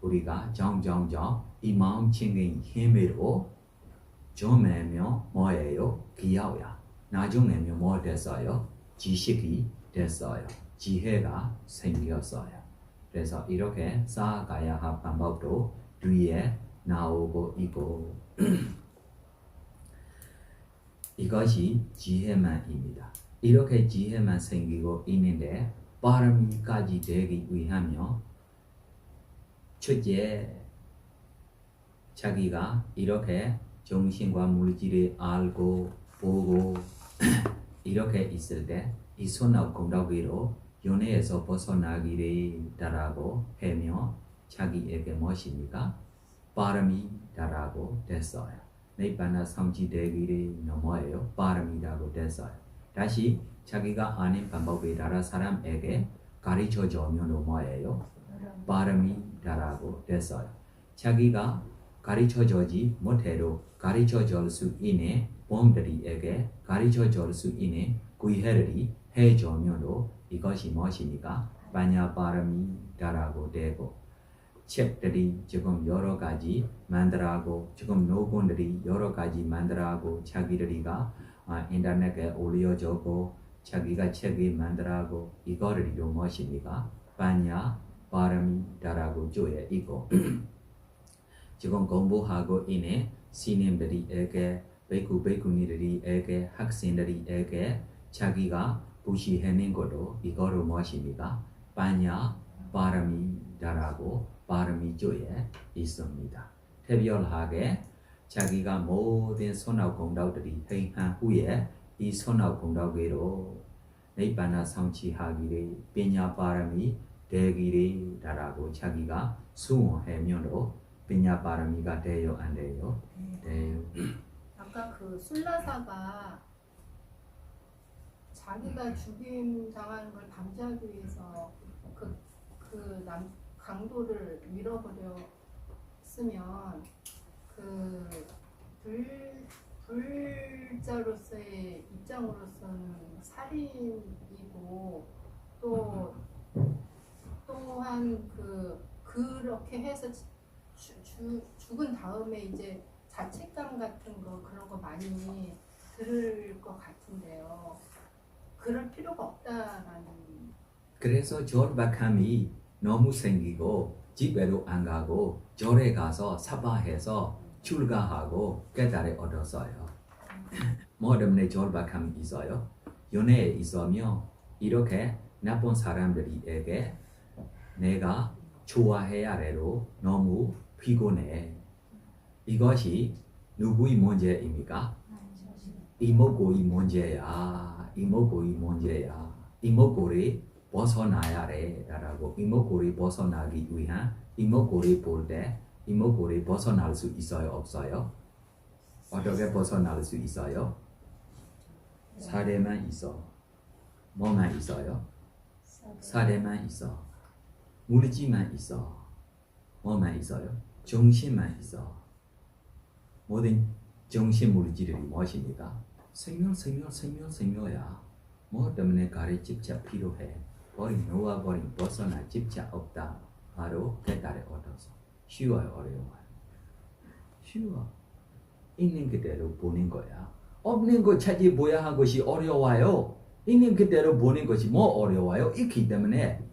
우리가 점점점 이 마음 챙김 힘으로 좀에면 뭐예요? 기야야. 나중에면 뭐 됐어요? 지식이 됐어요. 지혜가 생겼어요. 그래서 이렇게 쌓아가야 할 방법도 뒤에 나오고 있고 이것이 지혜만입니다. 이렇게 지혜만 생기고 있는데 바람이까지 되기 위하면 첫째 자기가 이렇게 정신과 물질을 알고 보고 이렇게 있을 때 이 손아귀 공덕으로 연애에서 벗어나기를 달라고 하며 자기에게 무엇입니까? 바람이 달라고 됐어요. 니반나 성취되기를 넘어요. 바람이라고 됐어요. 다시 자기가 아는 방법에 따라 사람에게 가르쳐주면 뭐예요? 바람이 달라고 됐어요. 자기가 가르쳐주지 못해도 가르쳐줄 수 있는 본들에게 가르쳐줄 수 있는 구애를 해주면도 이것이 무엇입니까? 반야바람이다라고 되고 책들이 지금 여러 가지 만들어가고 지금 노곤들이 여러 가지 만들어가고 자기들이가 인터넷에 올려주고 자기가 책을 만들어가고 이거를도 무엇입니까? 반야바람이다라고 쪼여 있고 지금 공부하고 있는 스님들에게 베이쿠니들에게 학생들에게 자기가 부시해낸 것도 이거를 무엇입니까? 반야 바람이다라고 바람이조에 있습니다. 특별하게 자기가 모든 선악 공덕들이 행한 후에 이 선악 공덕으로 니반나 성취하기를 비냐 바람이 되기를 자기가 수호하면로 비냐 바람이가 돼요 안 돼요? 돼요. 아까 그 술라사가 자기가 죽임 당하는 걸 방지하기 위해서 그 강도를 밀어버렸으면 그 불자로서의 입장으로서는 살인이고 또한 그렇게 해서 죽은 다음에 이제 자책감 같은 거 그런 거 많이 들을 것 같은데요. 그럴 필요가 없다라는. 그래서 절박함이 너무 생기고 집에도 안 가고 절에 가서 사바해서 출가하고 깨달음을 얻었어요. 뭐 때문에 절박함이 있어요? 연애에 있으면 이렇게 나쁜 사람들에게 내가 좋아해야 해도 너무 피곤해. 이것이 누구의 문제입니까? 이목구의 문제야. 이목구의 문제야. 이목구를 벗어나야 돼. 라고 이목구를 벗어나기 위한 이목구를 볼 때 이목구를 벗어날 수 있어요? 없어요? 어떻게 벗어날 수 있어요? 사례만 있어. 뭐만 있어요? 사례만 있어. 물질만 있어. 뭐만 있어요? 정신만 있어. 모든 정신 물질이 무엇입니까? 생명이야. 뭐 때문에 가래 집착 필요해. 놓아버린 벗어나 집착 없다. 바로 깨달음을 얻어서. 쉬워요, 어려워요? 쉬워. 있는 그대로 보는 거야. 없는 거 찾아보야 한 것이 어려워요. 있는 그대로 보는 것이 뭐 어려워요? 있기 때문에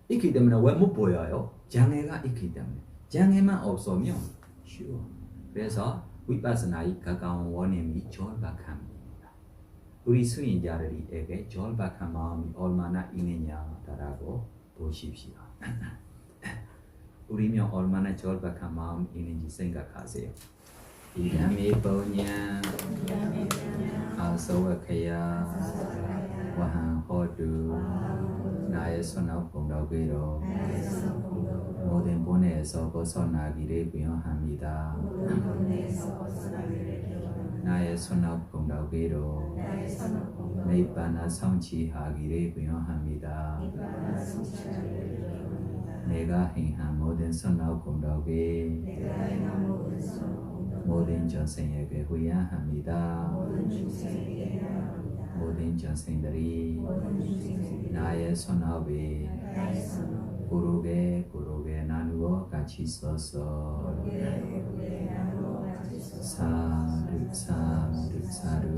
왜 못 보여요? 장애가 있기 때문에. 장애만 없으면 쉬워. 그래서 위파스나의 가까운 원인이 절박함입니다. 우리 수행자들에게 절박한 마음이 얼마나 있느냐라고 보십시오. 우리면 얼마나 절박한 마음이 있는지 생각하세요. 이담이 보냐 아서와케야 와한 호두 나의 선악 공덕으로 모든 본에서 벗어나기를 구현합니다. 나의 선악 공덕으로 니반나 성취하기를 구현합니다. 내가 행한 모든 선악 공덕을 모든 전생에게 후회합니다. 모든 전생들이 나의 선업에 고르게 나누어 같이 써서 사르